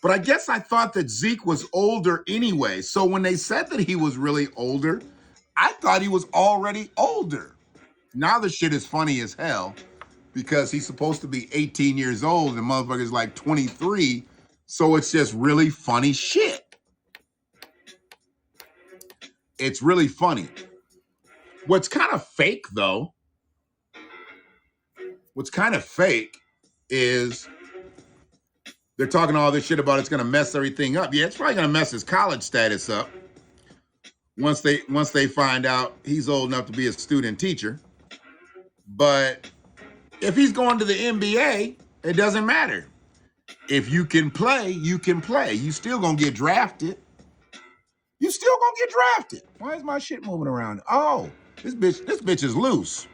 Speaker 6: But I guess I thought that Zeke was older anyway. So when they said that he was really older, I thought he was already older. Now the shit is funny as hell because he's supposed to be 18 years old and the motherfucker's like 23. So it's just really funny shit. It's really funny. What's kind of fake, though, is they're talking all this shit about it's going to mess everything up. Yeah, it's probably going to mess his college status up once they find out he's old enough to be a student teacher. But if he's going to the NBA, it doesn't matter. If you can play, you can play. You still going to get drafted. Why is my shit moving around? Oh, this bitch is loose.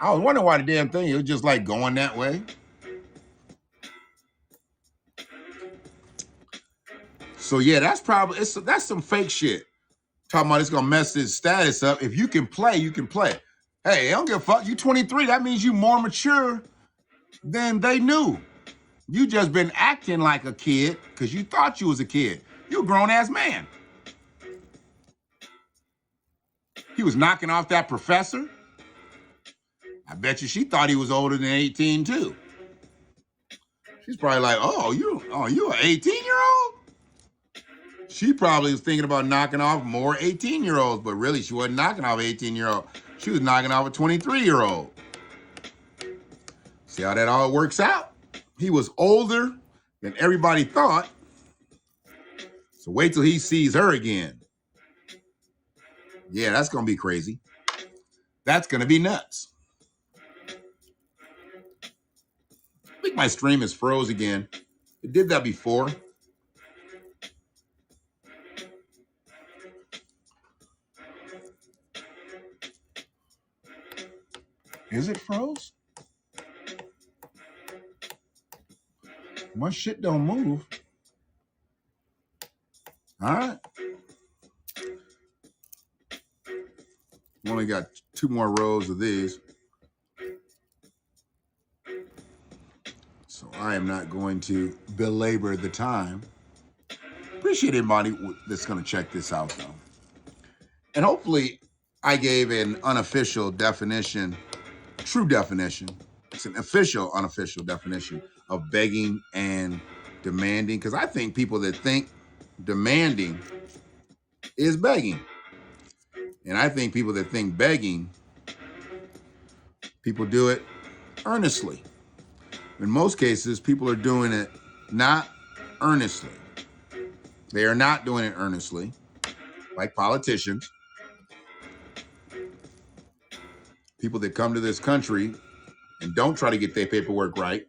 Speaker 6: I was wondering why the damn thing was just like going that way. So yeah, that's some fake shit. Talking about it's gonna mess his status up. If you can play, you can play. Hey, I don't give a fuck. You 23, that means you more mature than they knew. You just been acting like a kid because you thought you was a kid. You a grown-ass man. He was knocking off that professor. I bet you she thought he was older than 18 too. She's probably like, oh, you an 18-year-old? She probably was thinking about knocking off more 18-year-olds, but really she wasn't knocking off an 18-year-old. She was knocking off a 23-year-old. See how that all works out? He was older than everybody thought. So wait till he sees her again. Yeah, that's going to be crazy. That's going to be nuts. I think my stream is froze again. It did that before. Is it froze? My shit don't move. All right. Only got 2 more rows of these. So I am not going to belabor the time. Appreciate anybody that's going to check this out, though. And hopefully I gave an unofficial definition, true definition. It's an official, unofficial definition of begging and demanding. Because I think people that think demanding is begging. And I think people that think begging, people do it earnestly. In most cases, people are doing it not earnestly. They are not doing it earnestly, like politicians. People that come to this country and don't try to get their paperwork right,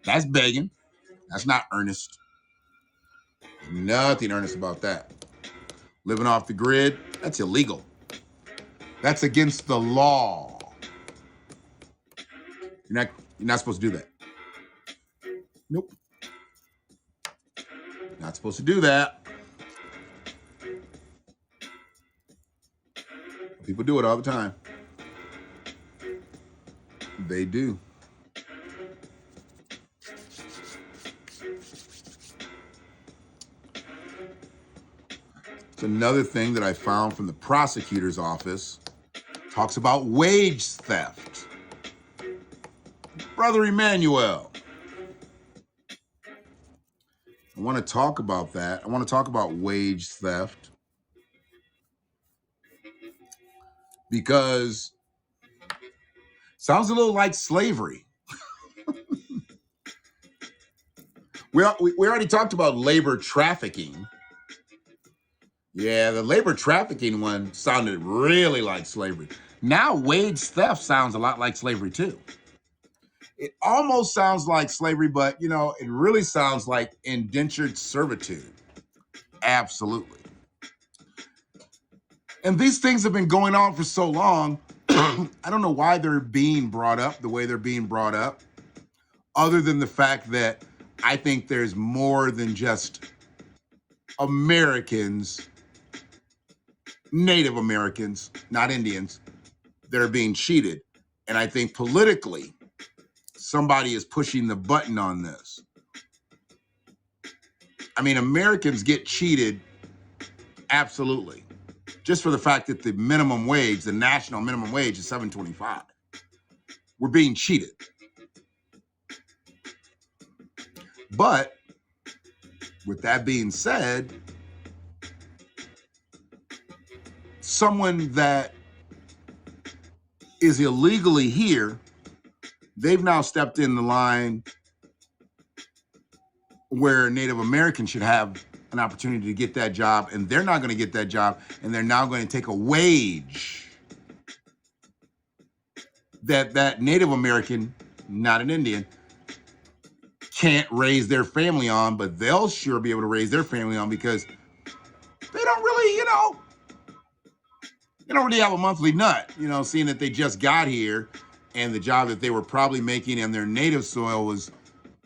Speaker 6: that's begging. That's not earnest. Nothing earnest about that. Living off the grid, that's illegal. That's against the law. You're not supposed to do that. Nope. Not supposed to do that. People do it all the time. They do. It's another thing that I found from the prosecutor's office. Talks about wage theft. Brother Emmanuel. I want to talk about that. I want to talk about wage theft because it sounds a little like slavery. We already talked about labor trafficking. Yeah, the labor trafficking one sounded really like slavery. Now wage theft sounds a lot like slavery too. It almost sounds like slavery, but it really sounds like indentured servitude. Absolutely. And these things have been going on for so long. I don't know why they're being brought up the way they're being brought up, other than the fact that I think there's more than just Americans, Native Americans, not Indians, that are being cheated. And I think politically, somebody is pushing the button on this. I mean, Americans get cheated, absolutely. Just for the fact that the minimum wage, the national minimum wage is $7.25. We're being cheated. But with that being said, someone that is illegally here, they've now stepped in the line where Native Americans should have an opportunity to get that job, and they're not going to get that job, and they're now going to take a wage that Native American, not an Indian, can't raise their family on, but they'll sure be able to raise their family on because they don't really, they don't really have a monthly nut, seeing that they just got here and the job that they were probably making in their native soil was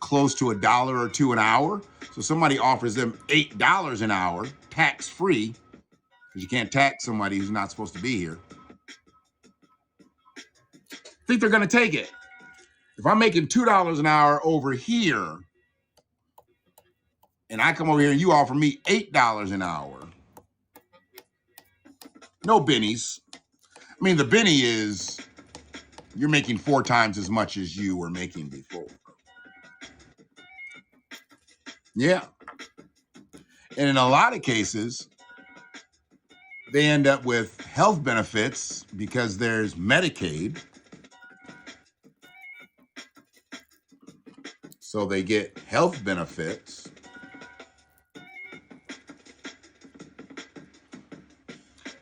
Speaker 6: close to $1 or $2 an hour. So somebody offers them $8 an hour, tax-free, because you can't tax somebody who's not supposed to be here. I think they're going to take it. If I'm making $2 an hour over here, and I come over here and you offer me $8 an hour, no bennies. I mean, the benny is you're making 4 times as much as you were making before. Yeah. And in a lot of cases, they end up with health benefits because there's Medicaid. So they get health benefits.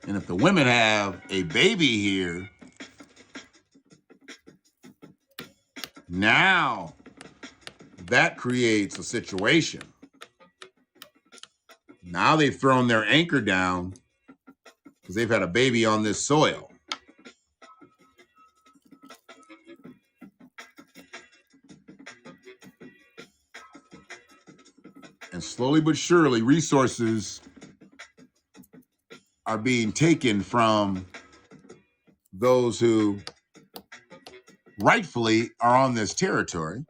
Speaker 6: And if the women have a baby here, now that creates a situation. Now they've thrown their anchor down because they've had a baby on this soil. And slowly but surely, resources are being taken from those who rightfully are on this territory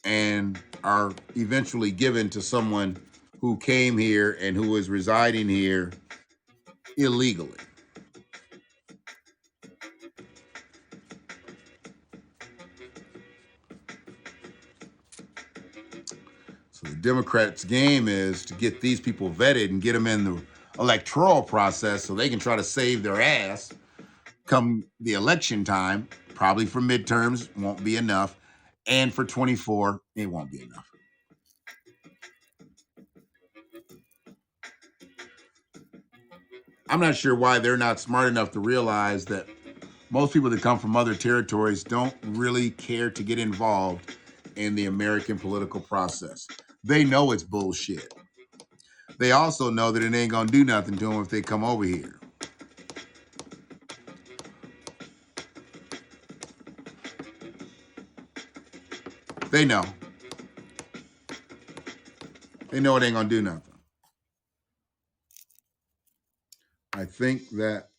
Speaker 6: and are eventually given to someone who came here and who is residing here illegally. So the Democrats' game is to get these people vetted and get them in the electoral process so they can try to save their ass come the election time. Probably for midterms, won't be enough. And for 24, it won't be enough. I'm not sure why they're not smart enough to realize that most people that come from other territories don't really care to get involved in the American political process. They know it's bullshit. They also know that it ain't gonna do nothing to them if they come over here. They know. They know it ain't gonna do nothing. I think that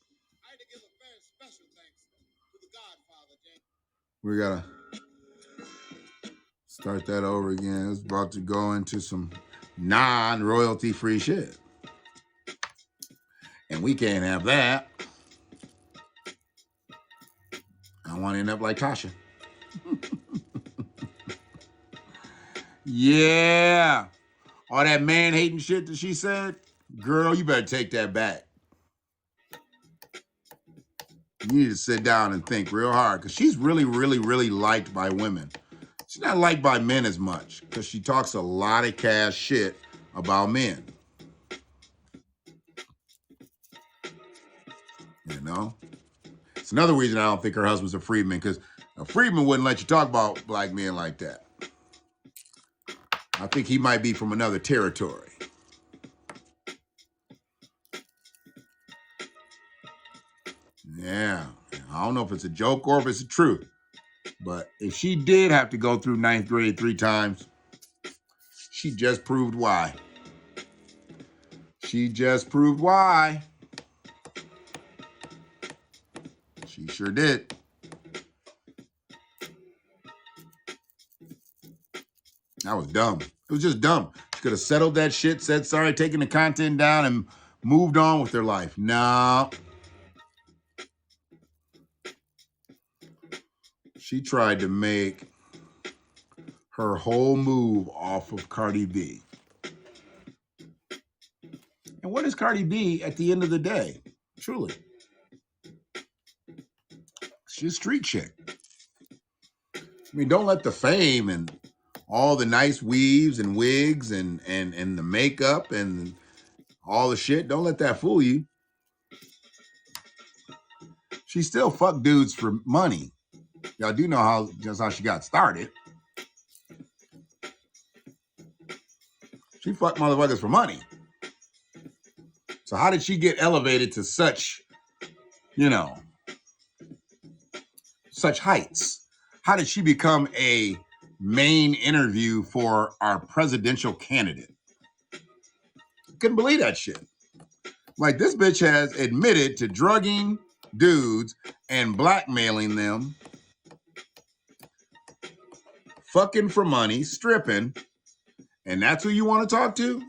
Speaker 6: we gotta start that over again. It's about to go into some non-royalty free shit. And we can't have that. I want to end up like Tasha. Yeah. All that man-hating shit that she said, girl, you better take that back. You need to sit down and think real hard because she's really, really, really liked by women. She's not liked by men as much because she talks a lot of cash shit about men. You know? It's another reason I don't think her husband's a freedman, because a freedman wouldn't let you talk about black men like that. I think he might be from another territory. Yeah. I don't know if it's a joke or if it's the truth. But if she did have to go through 9th grade 3 times, she just proved why. She just proved why. She sure did. That was dumb. It was just dumb. She could have settled that shit, said sorry, taken the content down, and moved on with their life. No. She tried to make her whole move off of Cardi B. And what is Cardi B at the end of the day? Truly. She's a street chick. I mean, don't let the fame and all the nice weaves and wigs and the makeup and all the shit, don't let that fool you. She still fucked dudes for money. Y'all do know just how she got started. She fucked motherfuckers for money. So how did she get elevated to such, such heights? How did she become a main interview for our presidential candidate? Couldn't believe that shit. Like, this bitch has admitted to drugging dudes and blackmailing them, fucking for money, stripping, and that's who you want to talk to?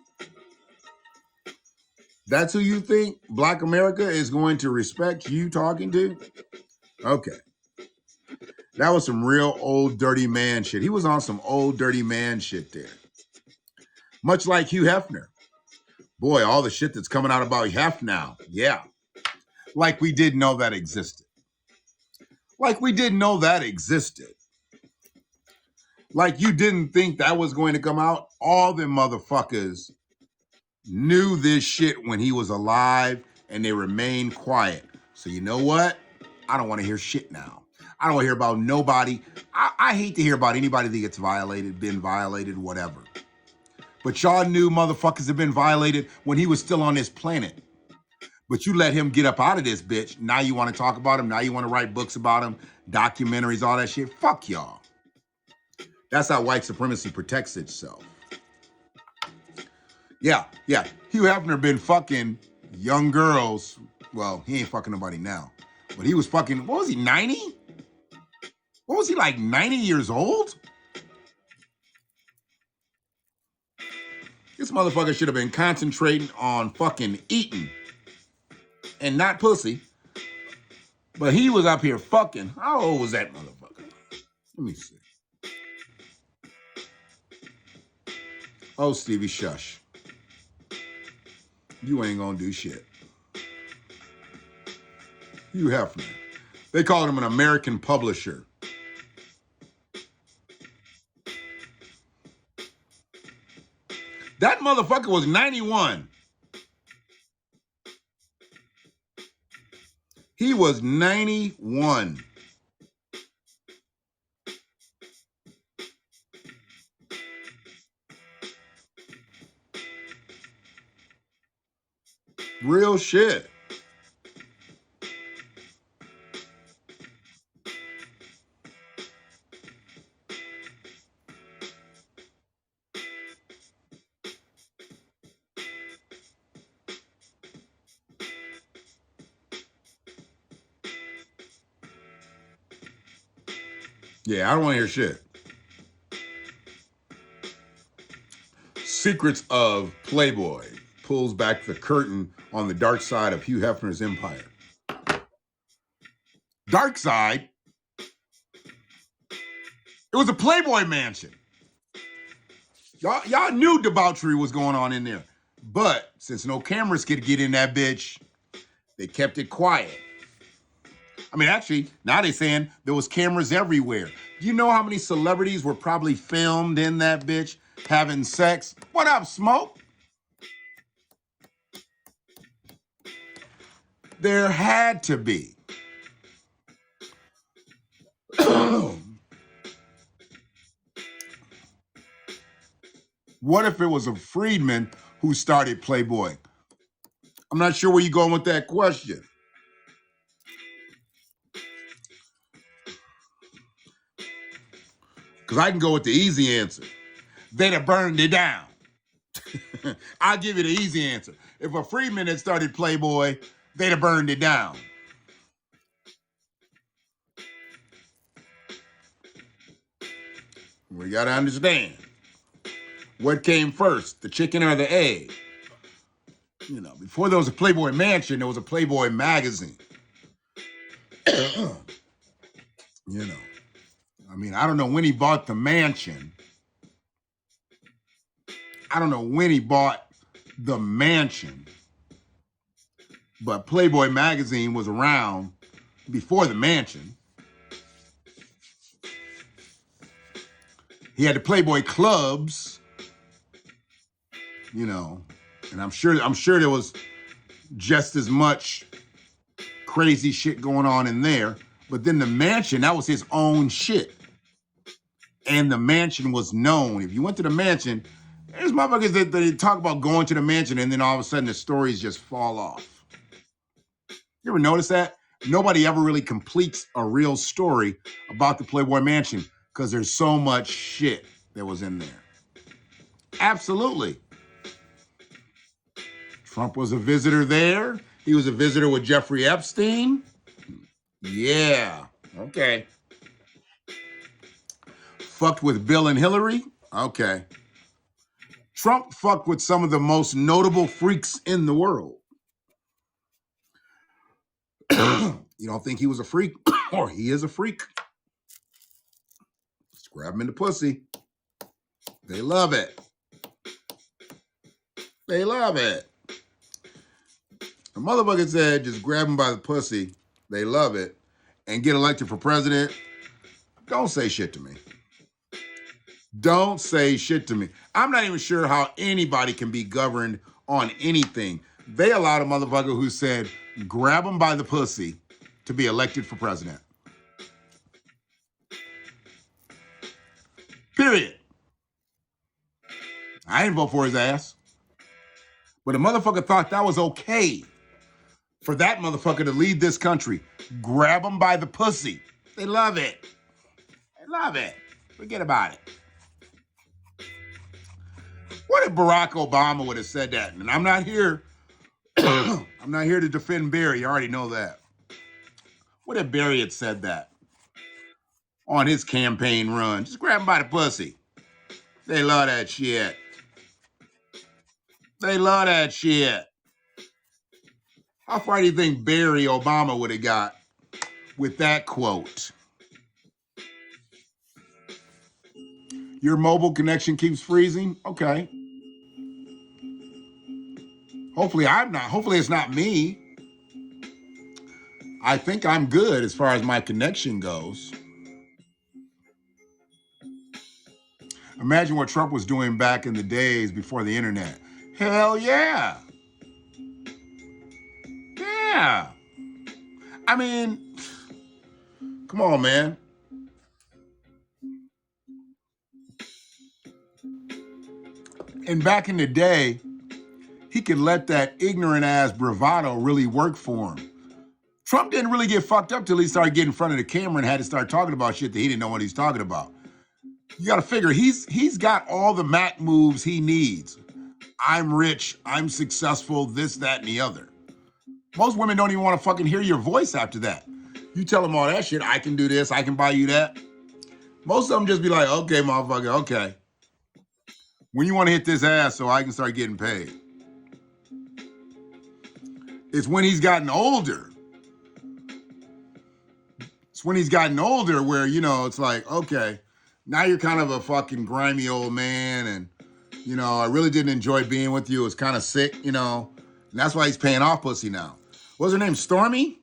Speaker 6: That's who you think Black America is going to respect you talking to? Okay. That was some real old dirty man shit. He was on some old dirty man shit there. Much like Hugh Hefner. Boy, all the shit that's coming out about Hef now. Yeah. Like we didn't know that existed. Like we didn't know that existed. Like you didn't think that was going to come out. All them motherfuckers knew this shit when he was alive and they remained quiet. So you know what? I don't want to hear shit now. I don't want to hear about nobody. I hate to hear about anybody that gets violated, been violated, whatever. But y'all knew motherfuckers have been violated when he was still on this planet. But you let him get up out of this bitch. Now you want to talk about him. Now you want to write books about him, documentaries, all that shit. Fuck y'all. That's how white supremacy protects itself. Yeah. Hugh Hefner been fucking young girls. Well, he ain't fucking nobody now. But he was fucking, what was he, 90? What was he, like 90 years old? This motherfucker should have been concentrating on fucking eating and not pussy. But he was up here fucking. How old was that motherfucker? Let me see. Oh, Stevie, shush. You ain't gonna do shit. Hugh Hefner. They called him an American publisher. That motherfucker was 91. He was 91. Real shit. Yeah, I don't want to hear shit. Secrets of Playboy pulls back the curtain on the dark side of Hugh Hefner's empire. Dark side? It was a Playboy mansion. Y'all knew debauchery was going on in there. But since no cameras could get in that bitch, they kept it quiet. I mean, actually, now they're saying there was cameras everywhere. Do you know how many celebrities were probably filmed in that bitch having sex? What up, Smoke? There had to be. What if it was a Freedman who started Playboy? I'm not sure where you're going with that question. Because I can go with the easy answer. They'd have burned it down. I'll give you the easy answer. If a Freedman had started Playboy, they'd have burned it down. We got to understand. What came first, the chicken or the egg? You know, before there was a Playboy mansion, there was a Playboy magazine. You know, I mean, I don't know when he bought the mansion. But Playboy magazine was around before the mansion. He had the Playboy clubs, you know, and I'm sure there was just as much crazy shit going on in there. But then the mansion, that was his own shit. And the mansion was known. If you went to the mansion, there's motherfuckers that they talk about going to the mansion and then all of a sudden the stories just fall off. You ever notice that? Nobody ever really completes a real story about the Playboy Mansion because there's so much shit that was in there. Absolutely. Trump was a visitor there. He was a visitor with Jeffrey Epstein. Yeah. Okay. Fucked with Bill and Hillary. Okay. Trump fucked with some of the most notable freaks in the world. You don't think he was a freak? Or he is a freak? Just grab him in the pussy. They love it. They love it. A motherfucker said just grab him by the pussy. They love it. And get elected for president. Don't say shit to me. Don't say shit to me. I'm not even sure how anybody can be governed on anything. They allowed a motherfucker who said grab him by the pussy to be elected for president. Period. I didn't vote for his ass. But a motherfucker thought that was okay for that motherfucker to lead this country. Grab him by the pussy. They love it. They love it. Forget about it. What if Barack Obama would have said that? And I'm not here. I'm not here to defend Barry. You already know that. What if Barry had said that on his campaign run? Just grab him by the pussy. They love that shit. They love that shit. How far do you think Barry Obama would have got with that quote? Your mobile connection keeps freezing? Okay. Hopefully I'm not. Hopefully it's not me. I think I'm good as far as my connection goes. Imagine what Trump was doing back in the days before the internet. Hell yeah. Yeah. I mean, come on, man. And back in the day, he could let that ignorant ass bravado really work for him. Trump didn't really get fucked up till he started getting in front of the camera and had to start talking about shit that he didn't know what he's talking about. You got to figure he's got all the Mac moves he needs. I'm rich, I'm successful, this, that, and the other. Most women don't even want to fucking hear your voice after that. You tell them all that shit, I can do this, I can buy you that. Most of them just be like, okay, motherfucker, okay. When you want to hit this ass so I can start getting paid. It's when he's gotten older. It's when he's gotten older where, you know, it's like, okay, now you're kind of a fucking grimy old man and, you know, I really didn't enjoy being with you. It was kind of sick, you know, and that's why he's paying off pussy now. What's her name? Stormy?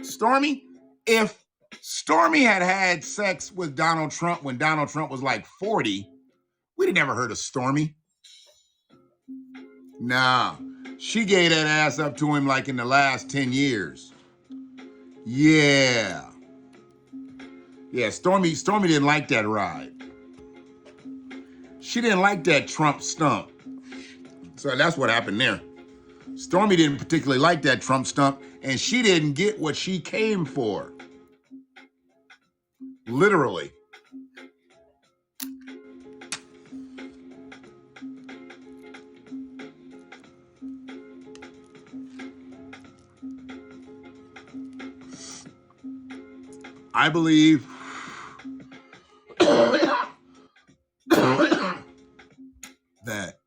Speaker 6: Stormy? If Stormy had had sex with Donald Trump when Donald Trump was like 40, we'd have never heard of Stormy. Nah, she gave that ass up to him like in the last 10 years. Yeah. Yeah, Stormy didn't like that ride. She didn't like that Trump stump. So that's what happened there. Stormy didn't particularly like that Trump stump, and she didn't get what she came for. Literally. I believe that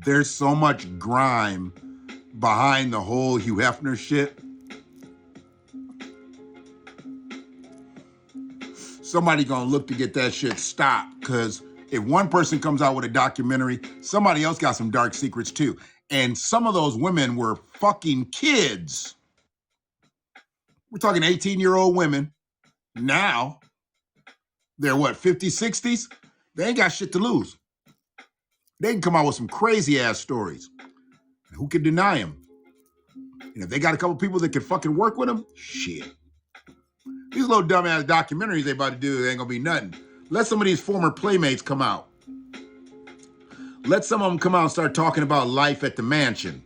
Speaker 6: there's so much grime behind the whole Hugh Hefner shit. Somebody gonna look to get that shit stopped, because if one person comes out with a documentary, somebody else got some dark secrets too. And some of those women were fucking kids. We're talking 18-year-old women. Now, they're what, 50s, 60s? They ain't got shit to lose. They can come out with some crazy-ass stories. And who can deny them? And if they got a couple people that can fucking work with them, shit. These little dumbass documentaries they about to do, they ain't gonna be nothing. Let some of these former playmates come out. Let some of them come out and start talking about life at the mansion.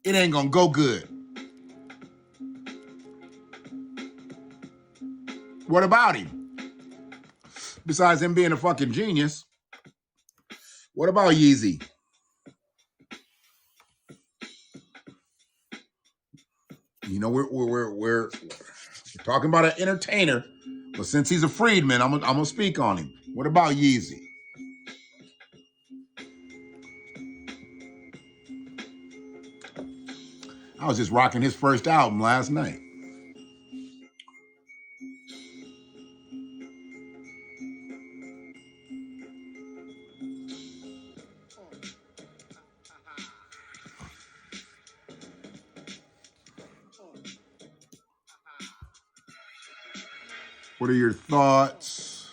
Speaker 6: It ain't gonna go good. What about him? Besides him being a fucking genius, what about Yeezy? You know, we're talking about an entertainer, but since he's a freedman, I'm gonna speak on him. What about Yeezy? I was just rocking his first album last night. What are your thoughts?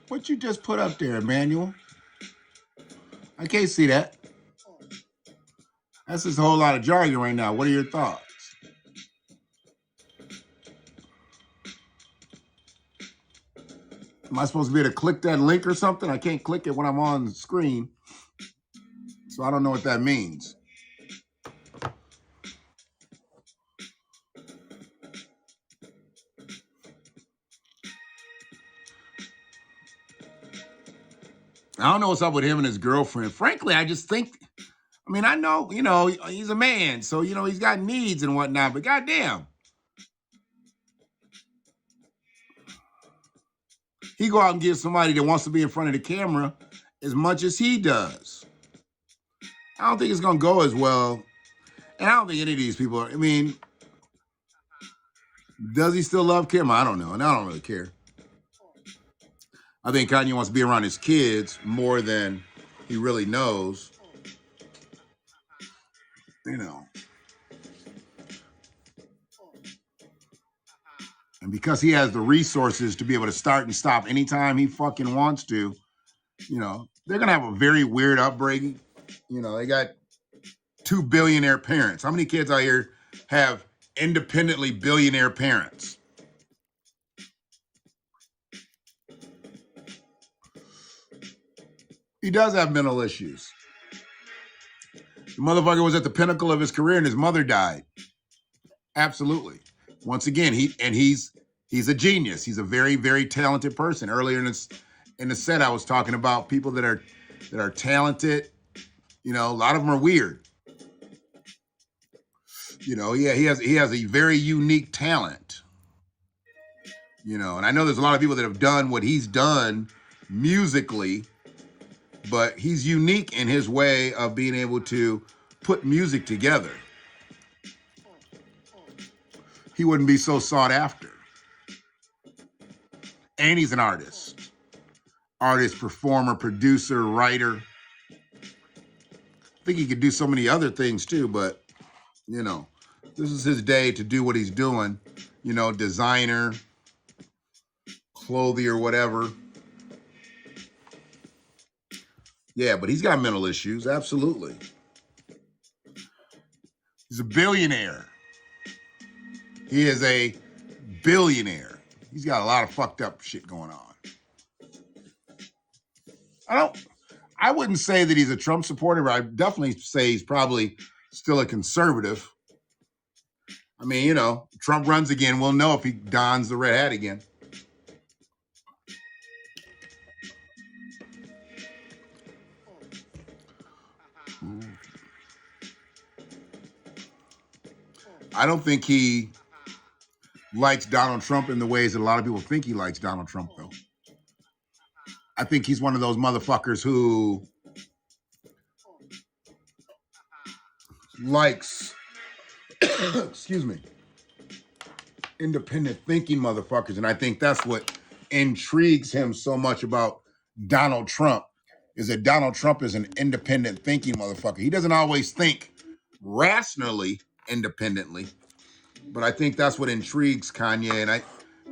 Speaker 6: What you just put up there, Emmanuel? I can't see that. That's just a whole lot of jargon right now. What are your thoughts? Am I supposed to be able to click that link or something? I can't click it when I'm on the screen. So I don't know what that means. I don't know what's up with him and his girlfriend. Frankly, I just think, I mean, I know, you know, he's a man, so, you know, he's got needs and whatnot, but goddamn. He go out and get somebody that wants to be in front of the camera as much as he does. I don't think it's going to go as well. And I don't think any of these people, I mean, does he still love Kim? I don't know, and I don't really care. I think Kanye wants to be around his kids more than he really knows. You know. And because he has the resources to be able to start and stop anytime he fucking wants to, you know, they're going to have a very weird upbringing. You know, they got 2 billionaire parents. How many kids out here have independently billionaire parents? He does have mental issues. The motherfucker was at the pinnacle of his career and his mother died. Absolutely. Once again, he's a genius. He's a very, very talented person. Earlier in the set, I was talking about people that are talented. You know, a lot of them are weird. You know, yeah, he has a very unique talent. You know, and I know there's a lot of people that have done what he's done musically, but he's unique in his way of being able to put music together. He wouldn't be so sought after. And he's an artist. Artist, performer, producer, writer. I think he could do so many other things too, but, you know, this is his day to do what he's doing. You know, designer, clothier, whatever. Yeah, but he's got mental issues, absolutely. He's a billionaire. He is a billionaire. He's got a lot of fucked up shit going on. I wouldn't say that he's a Trump supporter, but I'd definitely say he's probably still a conservative. I mean, you know, Trump runs again. We'll know if he dons the red hat again. I don't think he likes Donald Trump in the ways that a lot of people think he likes Donald Trump, though. I think he's one of those motherfuckers who likes, excuse me, independent thinking motherfuckers. And I think that's what intrigues him so much about Donald Trump, is that Donald Trump is an independent thinking motherfucker. He doesn't always think rationally independently, but I think that's what intrigues Kanye. And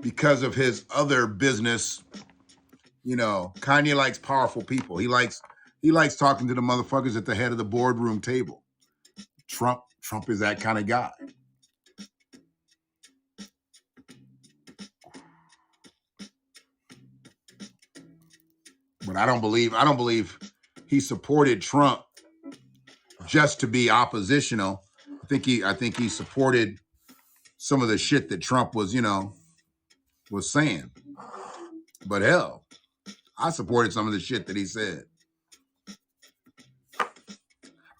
Speaker 6: because of his other business, you know, Kanye likes powerful people. He likes talking to the motherfuckers at the head of the boardroom table. Trump is that kind of guy. But I don't believe he supported Trump just to be oppositional. I think he supported some of the shit that Trump was saying. But hell, I supported some of the shit that he said. I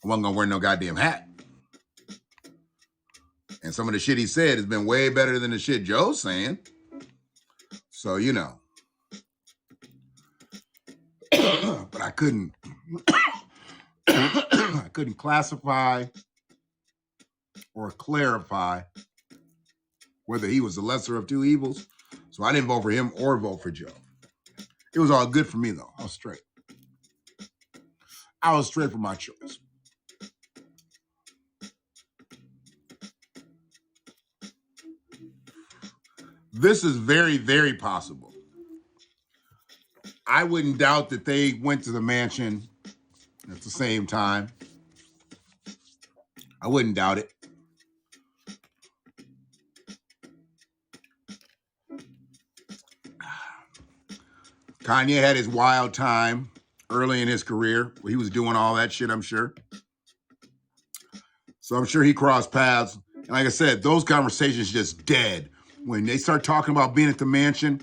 Speaker 6: wasn't gonna wear no goddamn hat. And some of the shit he said has been way better than the shit Joe's saying. So, you know. But I couldn't classify or clarify whether he was the lesser of two evils. So I didn't vote for him or vote for Joe. It was all good for me, though. I was straight. I was straight for my choice. This is very, very possible. I wouldn't doubt that they went to the mansion at the same time. I wouldn't doubt it. Kanye had his wild time early in his career where he was doing all that shit, I'm sure. So I'm sure he crossed paths. And like I said, those conversations just dead. When they start talking about being at the mansion,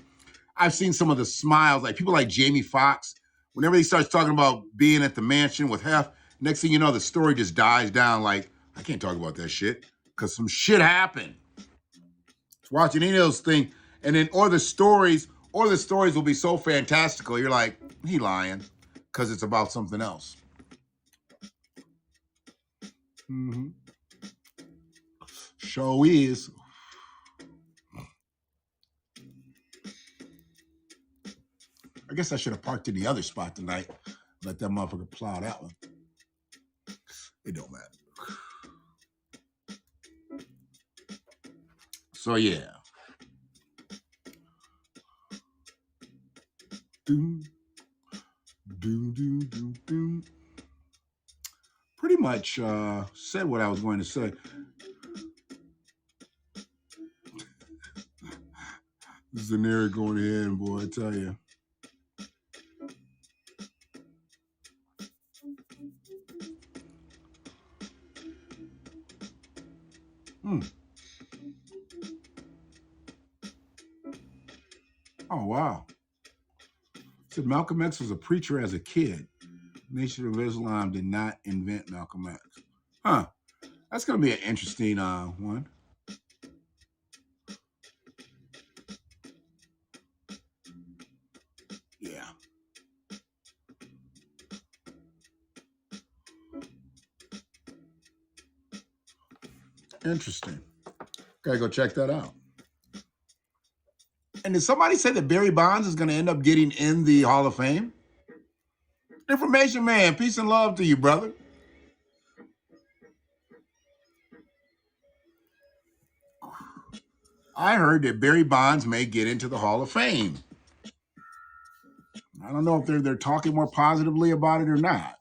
Speaker 6: I've seen some of the smiles, like people like Jamie Foxx. Whenever he starts talking about being at the mansion with Hef, next thing you know, the story just dies down. Like, I can't talk about that shit because some shit happened. Watching any of those things, and then or the stories will be so fantastical. You're like, he lying because it's about something else. Mm-hmm. Show is. I guess I should have parked in the other spot tonight. Let that motherfucker plow that one. It don't matter. So yeah. Doom, doom, doom, doom, doom. Pretty much said what I was going to say. Zanera going ahead, boy, I tell you. Oh, wow. Said Malcolm X was a preacher as a kid. Nation of Islam did not invent Malcolm X. Huh. That's going to be an interesting one. Yeah. Interesting. Gotta go check that out. And did somebody say that Barry Bonds is going to end up getting in the Hall of Fame? Information man, peace and love to you, brother. I heard that Barry Bonds may get into the Hall of Fame. I don't know if they're talking more positively about it or not.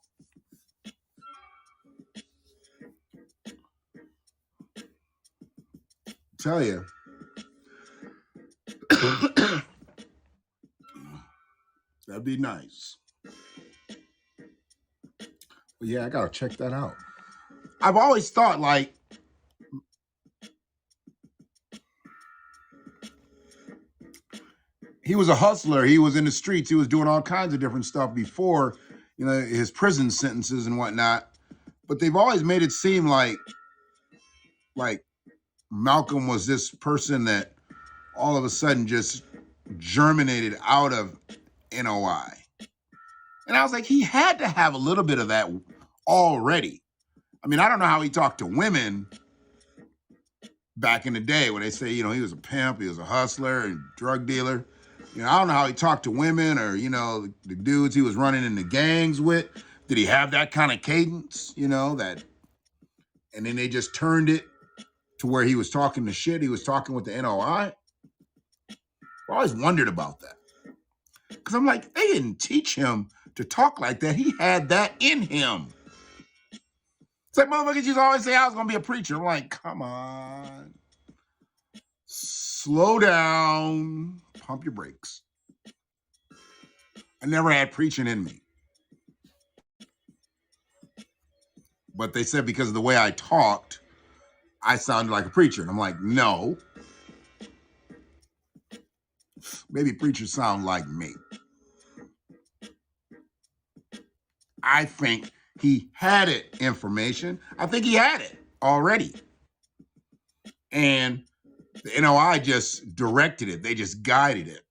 Speaker 6: Tell you. That'd be nice. But yeah, I gotta check that out. I've always thought, like, he was a hustler. He was in the streets. He was doing all kinds of different stuff before, you know, his prison sentences and whatnot. But they've always made it seem like Malcolm was this person that all of a sudden just germinated out of NOI. And I was like, he had to have a little bit of that already. I mean, I don't know how he talked to women back in the day when they say, you know, he was a pimp, he was a hustler and drug dealer. You know, I don't know how he talked to women or, you know, the dudes he was running in the gangs with. Did he have that kind of cadence, you know, that, and then they just turned it to where he was talking the shit. He was talking with the NOI. I always wondered about that. Because I'm like, they didn't teach him to talk like that. He had that in him. It's like, motherfuckers used to always say I was going to be a preacher. I'm like, come on. Slow down. Pump your brakes. I never had preaching in me. But they said because of the way I talked, I sounded like a preacher. And I'm like, no. Maybe preachers sound like me. I think he had it, information. I think he had it already. And the NOI just directed it. They just guided it.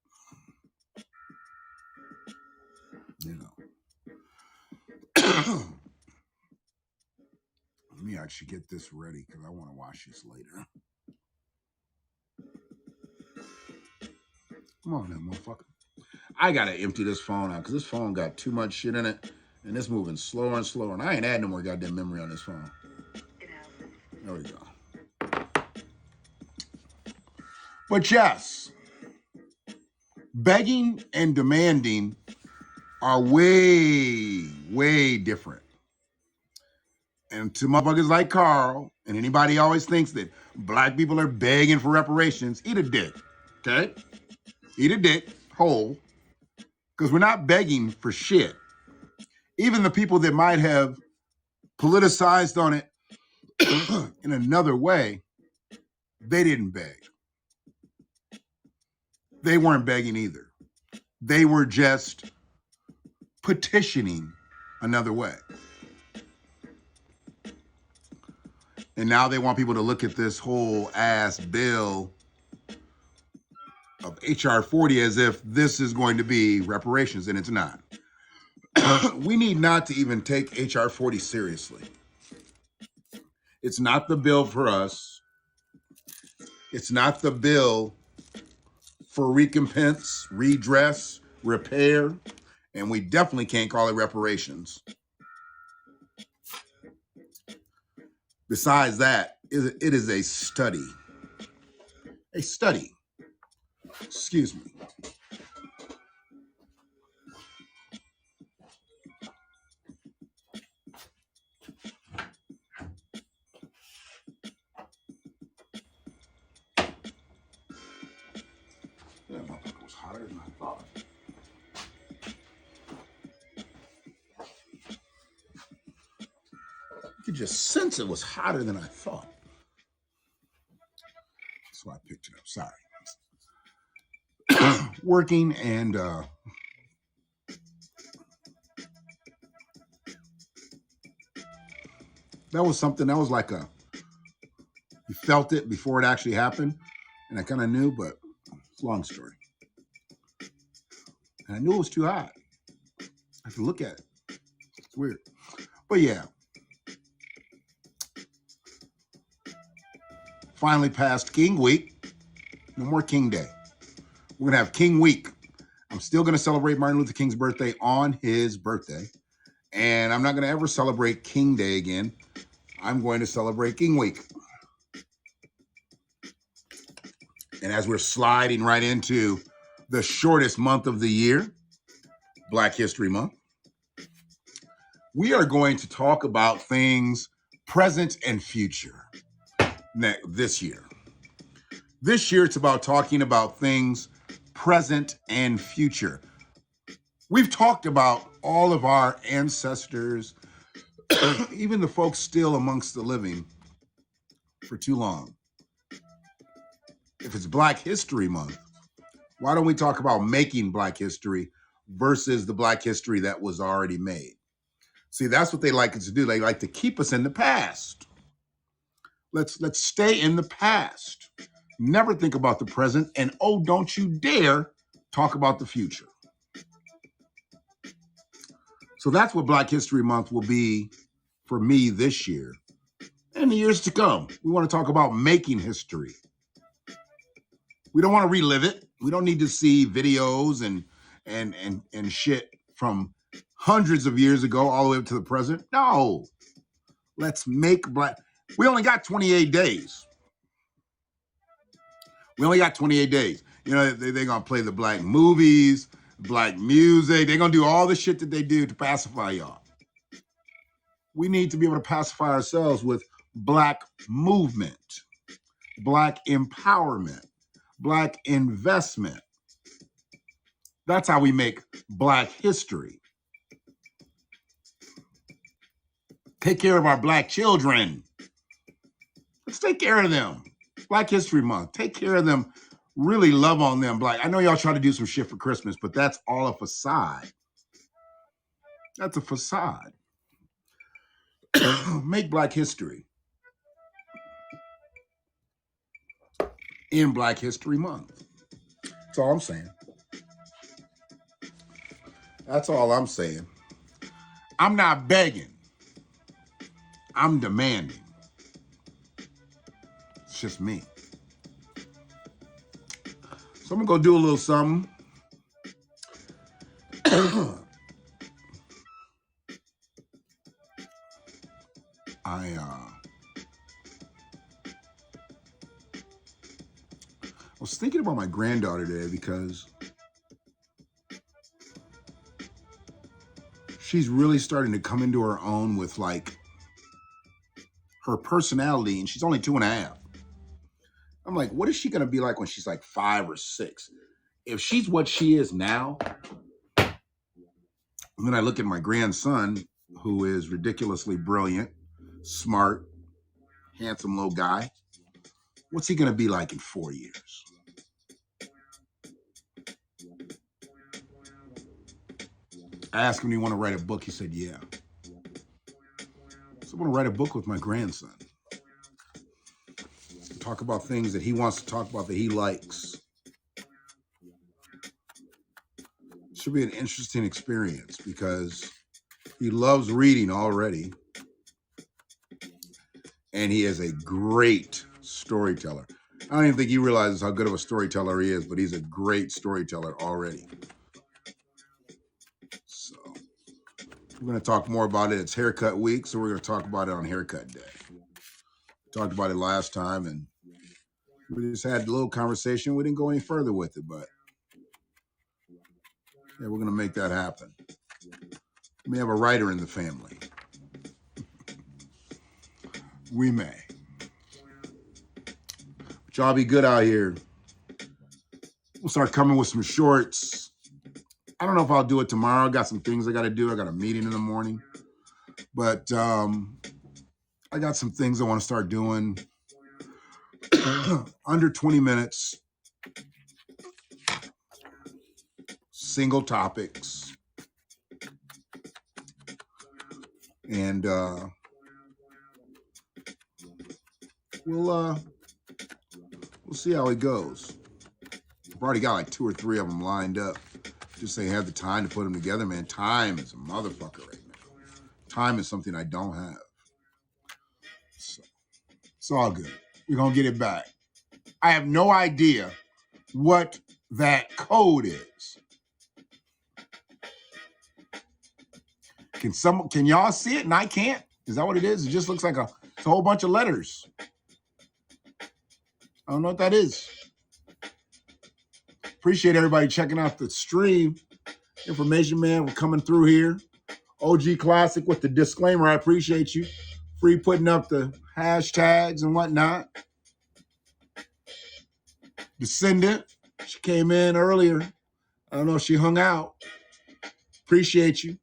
Speaker 6: You know. Let me actually get this ready because I want to watch this later. Come on now, motherfucker. I got to empty this phone out because this phone got too much shit in it. And it's moving slower and slower. And I ain't adding no more goddamn memory on this phone. There we go. But yes, begging and demanding are way, way different. And to motherfuckers like Carl, and anybody always thinks that black people are begging for reparations, eat a dick, okay? Eat a dick, whole, because we're not begging for shit. Even the people that might have politicized on it in another way, they didn't beg. They weren't begging either. They were just petitioning another way. And now they want people to look at this whole ass bill of HR 40 as if this is going to be reparations, and it's not. We need not to even take HR 40 seriously. It's not the bill for us. It's not the bill for recompense, redress, repair, and we definitely can't call it reparations. Besides that, it is a study. a study. Excuse me. That motherfucker was hotter than I thought. You could just sense it was hotter than I thought. That's why I picked it up. Sorry. Working and that was something that was like you felt it before it actually happened. And I kind of knew, but it's a long story. And I knew it was too hot. I have to look at it. It's weird. But yeah. Finally passed King Week. No more King Day. We're going to have King Week. I'm still going to celebrate Martin Luther King's birthday on his birthday. And I'm not going to ever celebrate King Day again. I'm going to celebrate King Week. And as we're sliding right into the shortest month of the year, Black History Month, we are going to talk about things present and future this year. This year, it's about talking about things present and future. We've talked about all of our ancestors, even the folks still amongst the living, for too long. If it's Black History Month, why don't we talk about making Black history versus the Black history that was already made? See, that's what they like us to do. They like to keep us in the past. Let's stay in the past. Never think about the present, and oh, don't you dare talk about the future. So that's what Black History Month will be for me this year and the years to come. We want to talk about making history. We don't want to relive it. We don't need to see videos and shit from hundreds of years ago all the way up to the present. No. Let's make Black. We only got 28 days. We only got 28 days. You know, they're going to play the Black movies, Black music. They're going to do all the shit that they do to pacify y'all. We need to be able to pacify ourselves with Black movement, Black empowerment, Black investment. That's how we make Black history. Take care of our Black children. Let's take care of them. Black History Month. Take care of them. Really love on them. Black. I know y'all try to do some shit for Christmas, but that's all a facade. That's a facade. Make Black history in Black History Month. That's all I'm saying. That's all I'm saying. I'm not begging. I'm demanding. It's just me. So I'm going to go do a little something. I was thinking about my granddaughter today because she's really starting to come into her own with like her personality, and she's only 2.5. I'm like, what is she going to be like when she's like 5 or 6? If she's what she is now, and then I look at my grandson, who is ridiculously brilliant, smart, handsome little guy. What's he going to be like in 4 years? I asked him, do you want to write a book? He said, yeah. So I want to write a book with my grandson. Talk about things that he wants to talk about, that he likes. Should be an interesting experience because he loves reading already. And he is a great storyteller. I don't even think he realizes how good of a storyteller he is, but he's a great storyteller already. So we're going to talk more about it. It's haircut week, so we're going to talk about it on haircut day. Talked about it last time, and We just had a little conversation. We didn't go any further with it, but yeah, we're gonna make that happen. We have a writer in the family. We may. But y'all be good out here. We'll start coming with some shorts. I don't know if I'll do it tomorrow. I got some things I got to do. I got a meeting in the morning. But I got some things I want to start doing. Under 20 minutes. Single topics. And we'll see how it goes. I've already got like 2 or 3 of them lined up. Just ain't have the time to put them together, man. Time is a motherfucker right now. Time is something I don't have. So it's all good. We're going to get it back. I have no idea what that code is. Can y'all see it and I can't? Is that what it is? It just looks like it's a whole bunch of letters. I don't know what that is. Appreciate everybody checking out the stream. Information man, we're coming through here. OG Classic with the disclaimer. I appreciate you. Free putting up the hashtags and whatnot. Descendant, she came in earlier. I don't know if she hung out. Appreciate you.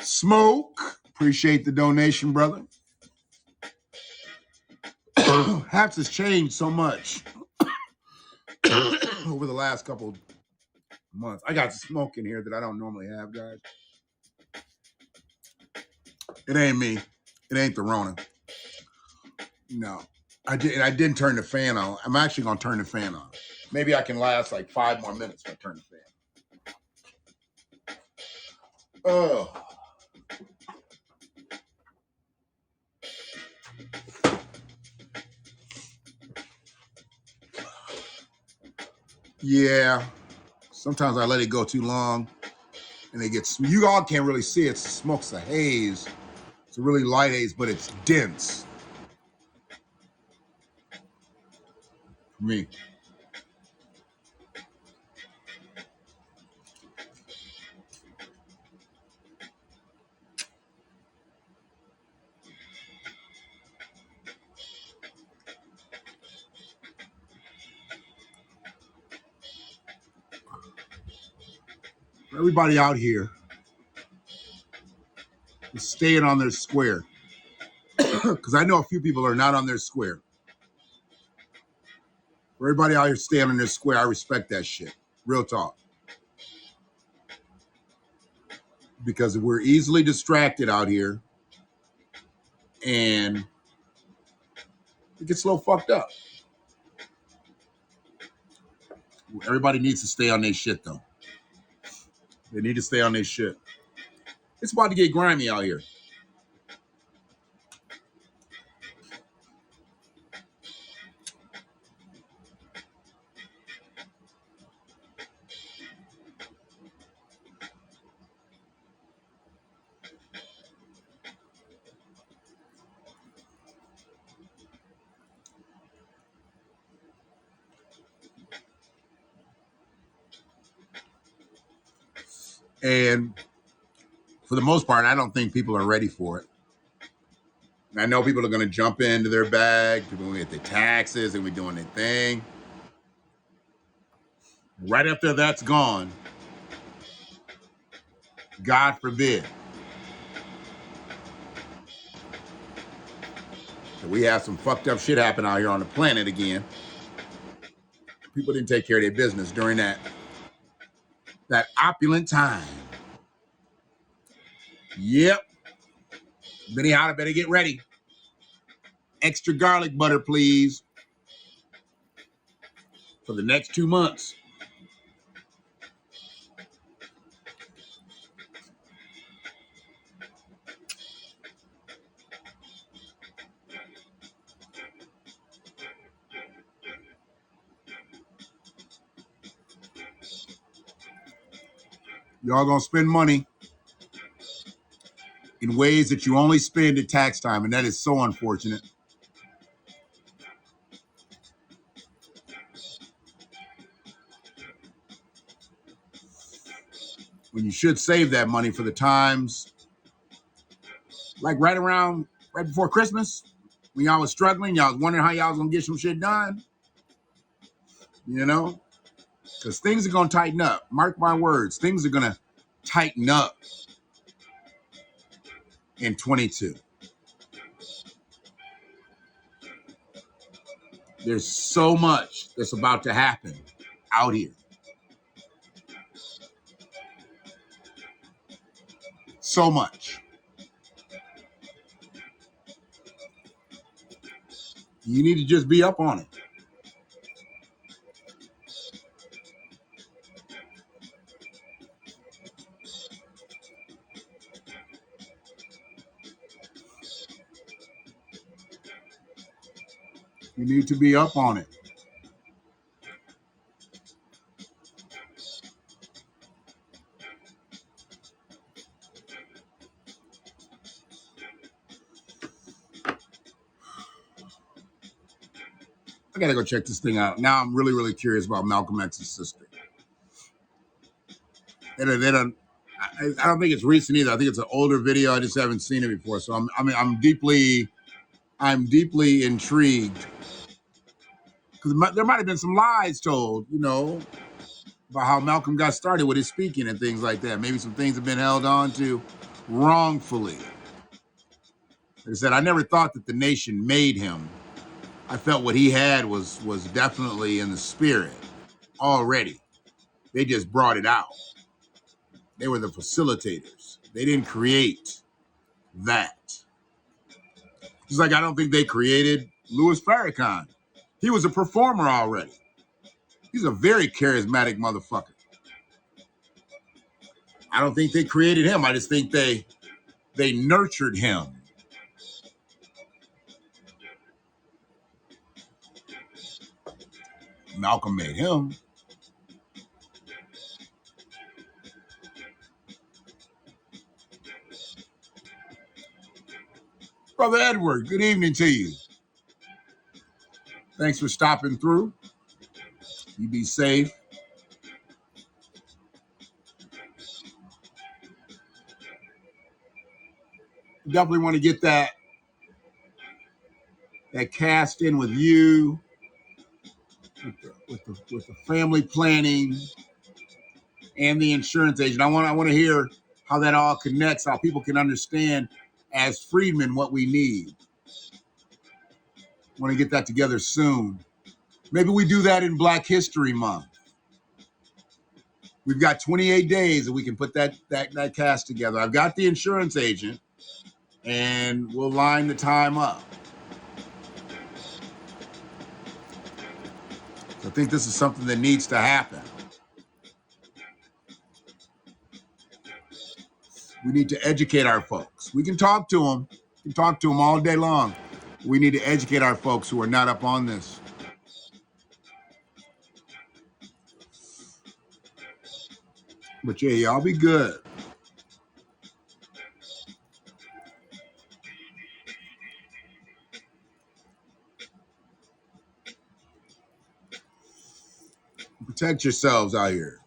Speaker 6: Smoke, appreciate the donation, brother. Haps has changed so much over the last couple months. I got smoke in here that I don't normally have, guys. It ain't me. It ain't the Rona. No. I didn't turn the fan on. I'm actually going to turn the fan on. Maybe I can last like 5 more minutes if I turn the fan. Oh. Yeah. Sometimes I let it go too long and it gets, you all can't really see it. It's smoke's a haze. It's a really light haze, but it's dense. For me. Everybody out here is staying on their square. Because I know a few people are not on their square. For everybody out here staying on their square, I respect that shit. Real talk. Because we're easily distracted out here. And it gets a little fucked up. Everybody needs to stay on their shit, though. They need to stay on their shit. It's about to get grimy out here. And for the most part, I don't think people are ready for it. And I know people are going to jump into their bag. People are going to get their taxes and we're doing their thing. Right after that's gone, God forbid, that we have some fucked up shit happen out here on the planet again. People didn't take care of their business during that opulent time. Yep. Benihana, better get ready. Extra garlic butter, please. For the next 2 months. Y'all gonna spend money in ways that you only spend at tax time, and that is so unfortunate. And you should save that money for the times, like right before Christmas, when y'all was struggling, y'all was wondering how y'all was gonna get some shit done, you know? Because things are gonna tighten up. Mark my words, things are gonna tighten up in 22. There's so much that's about to happen out here. So much. You need to just be up on it. You need to be up on it. I gotta go check this thing out. Now I'm really, really curious about Malcolm X's sister. I don't think it's recent either. I think it's an older video. I just haven't seen it before. So I'm deeply intrigued. Because there might have been some lies told, about how Malcolm got started with his speaking and things like that. Maybe some things have been held on to wrongfully. Like I said, I never thought that the nation made him. I felt what he had was definitely in the spirit already. They just brought it out. They were the facilitators. They didn't create that. Just like I don't think they created Louis Farrakhan. He was a performer already. He's a very charismatic motherfucker. I don't think they created him. I just think they nurtured him. Malcolm made him. Brother Edward, good evening to you. Thanks for stopping through. You be safe. Definitely want to get that cast in with you, with the family planning and the insurance agent. I want to hear how that all connects, how people can understand as freedmen what we need. Want to get that together soon. Maybe we do that in Black History Month. We've got 28 days that we can put that cast together. I've got the insurance agent, and we'll line the time up. So I think this is something that needs to happen. We need to educate our folks. We can talk to them. We can talk to them all day long. We need to educate our folks who are not up on this. But yeah, y'all be good. Protect yourselves out here.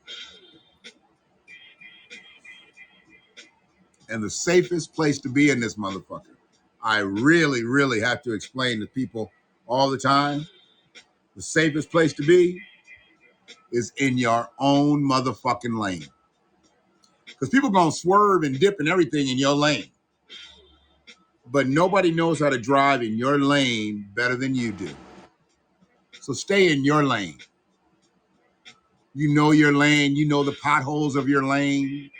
Speaker 6: And the safest place to be in this motherfucker, I really, really have to explain to people all the time, the safest place to be is in your own motherfucking lane. Because people gonna swerve and dip and everything in your lane. But nobody knows how to drive in your lane better than you do. So stay in your lane. You know your lane. You know the potholes of your lane.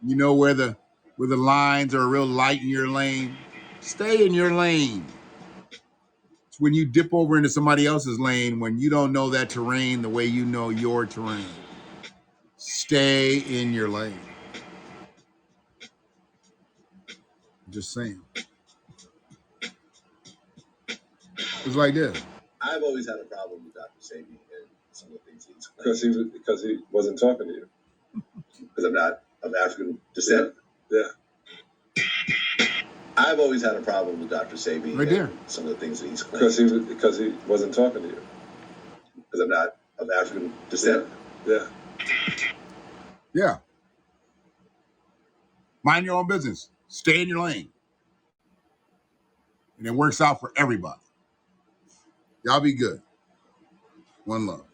Speaker 6: You know where the lines are real light in your lane. Stay in your lane. It's when you dip over into somebody else's lane when you don't know that terrain the way you know your terrain. Stay in your lane. Just saying. It's like this.
Speaker 1: I've always had a problem with Dr. Sebi and some of the things he's claimed.
Speaker 2: Because he wasn't talking to you.
Speaker 1: Because I'm not of African descent.
Speaker 2: Yeah.
Speaker 1: I've always had a problem with Dr. Sebi
Speaker 6: Right there.
Speaker 1: some of the things that he's claimed.
Speaker 2: Because he wasn't talking to you.
Speaker 1: Because I'm not of African descent.
Speaker 2: Yeah.
Speaker 6: Yeah. Mind your own business. Stay in your lane. And it works out for everybody. Y'all be good. One love.